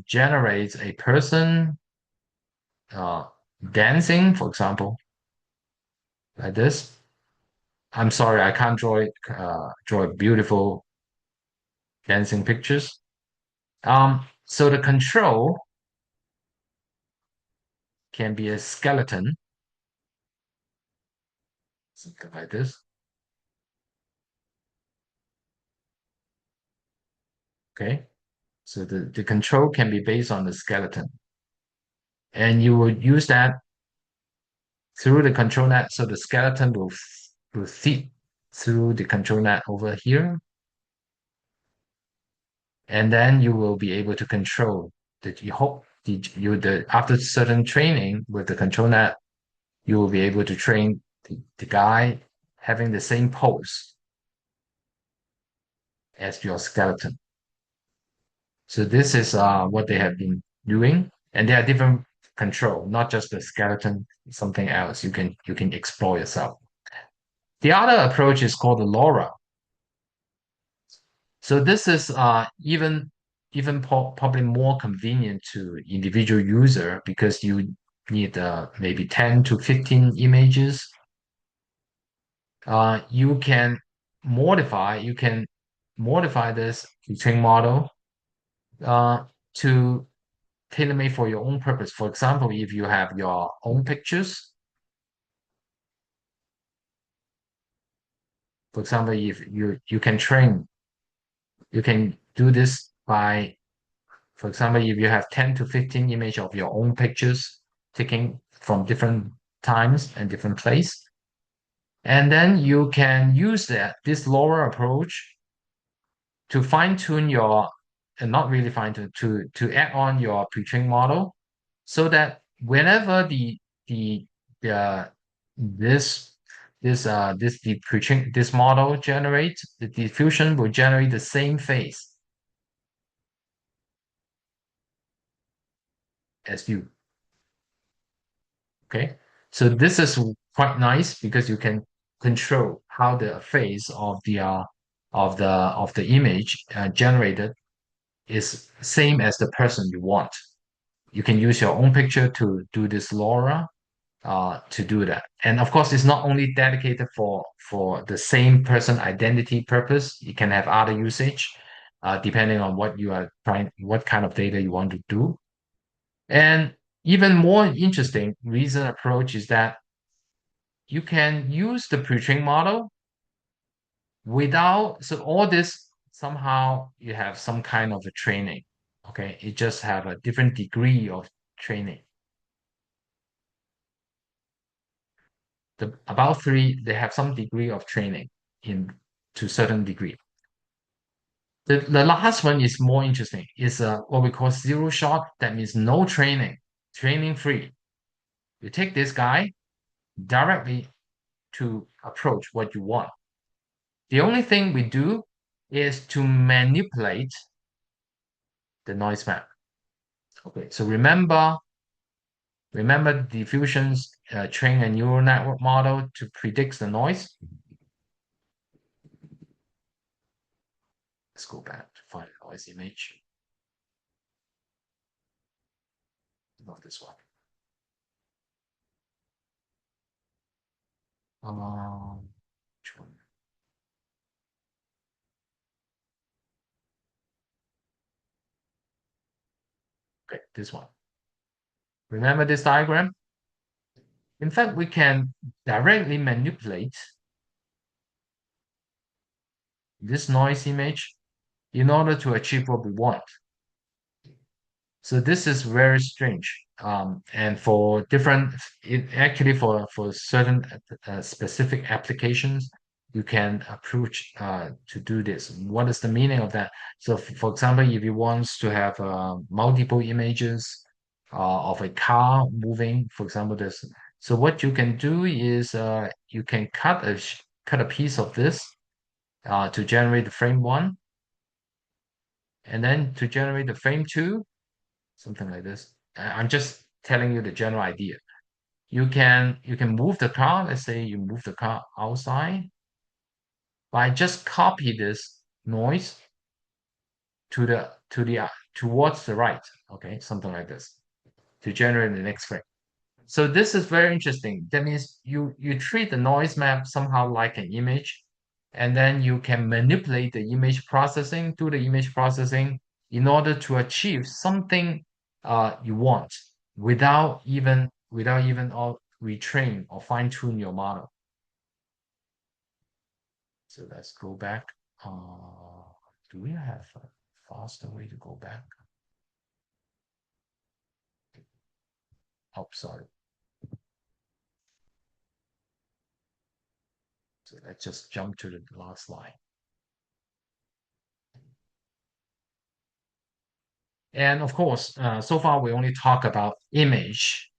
generate a person uh, dancing, for example, like this. I'm sorry, I can't draw beautiful dancing pictures. So the control can be a skeleton, something like this. Okay. So the control can be based on the skeleton. And you will use that through the control net. So the skeleton will feed through the control net over here. And then you will be able to control that you hope after certain training with the control net, you will be able to train the guy having the same pose as your skeleton. So this is what they have been doing, and there are different control, not just the skeleton, something else you can explore yourself. The other approach is called the LoRa. So this is probably more convenient to individual user because you need maybe 10 to 15 images. You can modify this training model to tailor-made for your own purpose. For example, if you have your own pictures, for example, if you can do this by, for example, if you have 10 to 15 image of your own pictures taken from different times and different place. And then you can use this LoRa approach to fine tune your, and not really fine tune, to add on your pre-trained model so that whenever the the this the pre-trained this model generates, the diffusion will generate the same phase as you. Okay, so this is quite nice because you can control how the phase of the image generated is same as the person you want. You can use your own picture to do this LoRa to do that. And of course, it's not only dedicated for the same person identity purpose. You can have other usage depending on what you are trying, what kind of data you want to do. And even more interesting recent approach is that you can use the pre-trained model without, so all this somehow you have some kind of a training. Okay, it just have a different degree of training. The about three, they have some degree of training in to certain degree. The last one is more interesting. It's what we call zero shot. That means no training, training free. You take this guy directly to approach what you want. The only thing we do is to manipulate the noise map. Okay, so remember diffusion's train a neural network model to predict the noise. Let's go back to find the noise image. Not this one. Which one? Okay, this one. Remember this diagram? In fact, we can directly manipulate this noise image in order to achieve what we want. So this is very strange. And for different, actually for certain specific applications, you can approach to do this. What is the meaning of that? So for example, if you want to have multiple images of a car moving, for example, this. So what you can do is you can cut a piece of this to generate the frame one, and then to generate the frame two, something like this. I'm just telling you the general idea. You can move the car. Let's say you move the car outside by just copy this noise towards the right. Okay, something like this to generate the next frame. So this is very interesting. That means you treat the noise map somehow like an image, and then you can manipulate the image processing, do the image processing in order to achieve something you want without even retrain or fine tune your model. So let's go back. Do we have a faster way to go back? Oh, sorry. So let's just jump to the last slide. And of course, so far we only talk about image.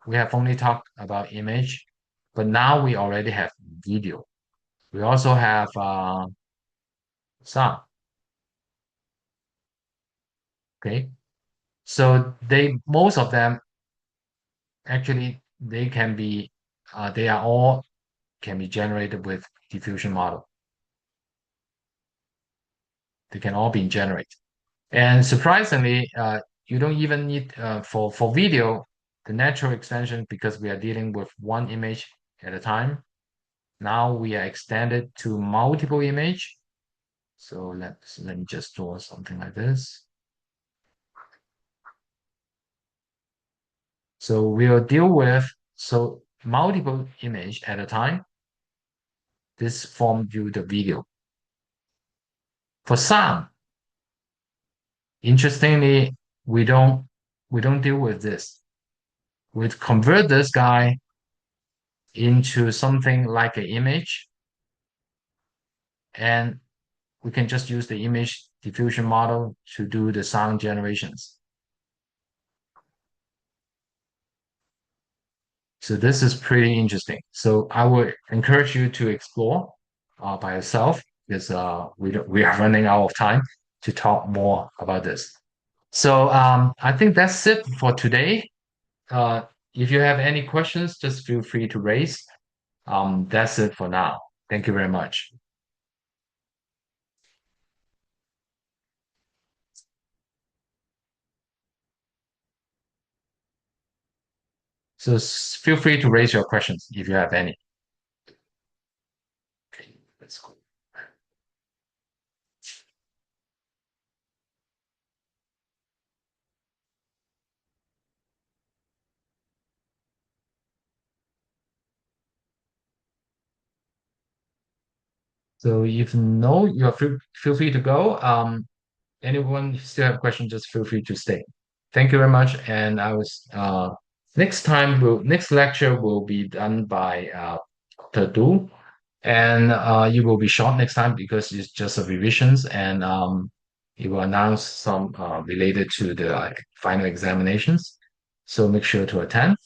We have only talked about image, but now we already have video. We also have sound. Okay, so most of them actually they are all can be generated with diffusion model. They can all be generated. And surprisingly, you don't even need for video the natural extension because we are dealing with one image at a time. Now we are extended to multiple image. So let me just draw something like this. So we'll deal with multiple image at a time. This form you the video. For sound, interestingly, we don't deal with this. we convert this guy into something like an image, and we can just use the image diffusion model to do the sound generations. So this is pretty interesting. So I would encourage you to explore by yourself because we are running out of time to talk more about this. So I think that's it for today. Uh, if you have any questions, just feel free to raise. That's it for now. Thank you very much. So feel free to raise your questions if you have any. Okay, let's go. So if no, feel free to go. Anyone still have questions, just feel free to stay. Thank you very much. And I was next lecture will be done by Part2, and it will be short next time because it's just a revisions, and it will announce some related to the like final examinations. So make sure to attend.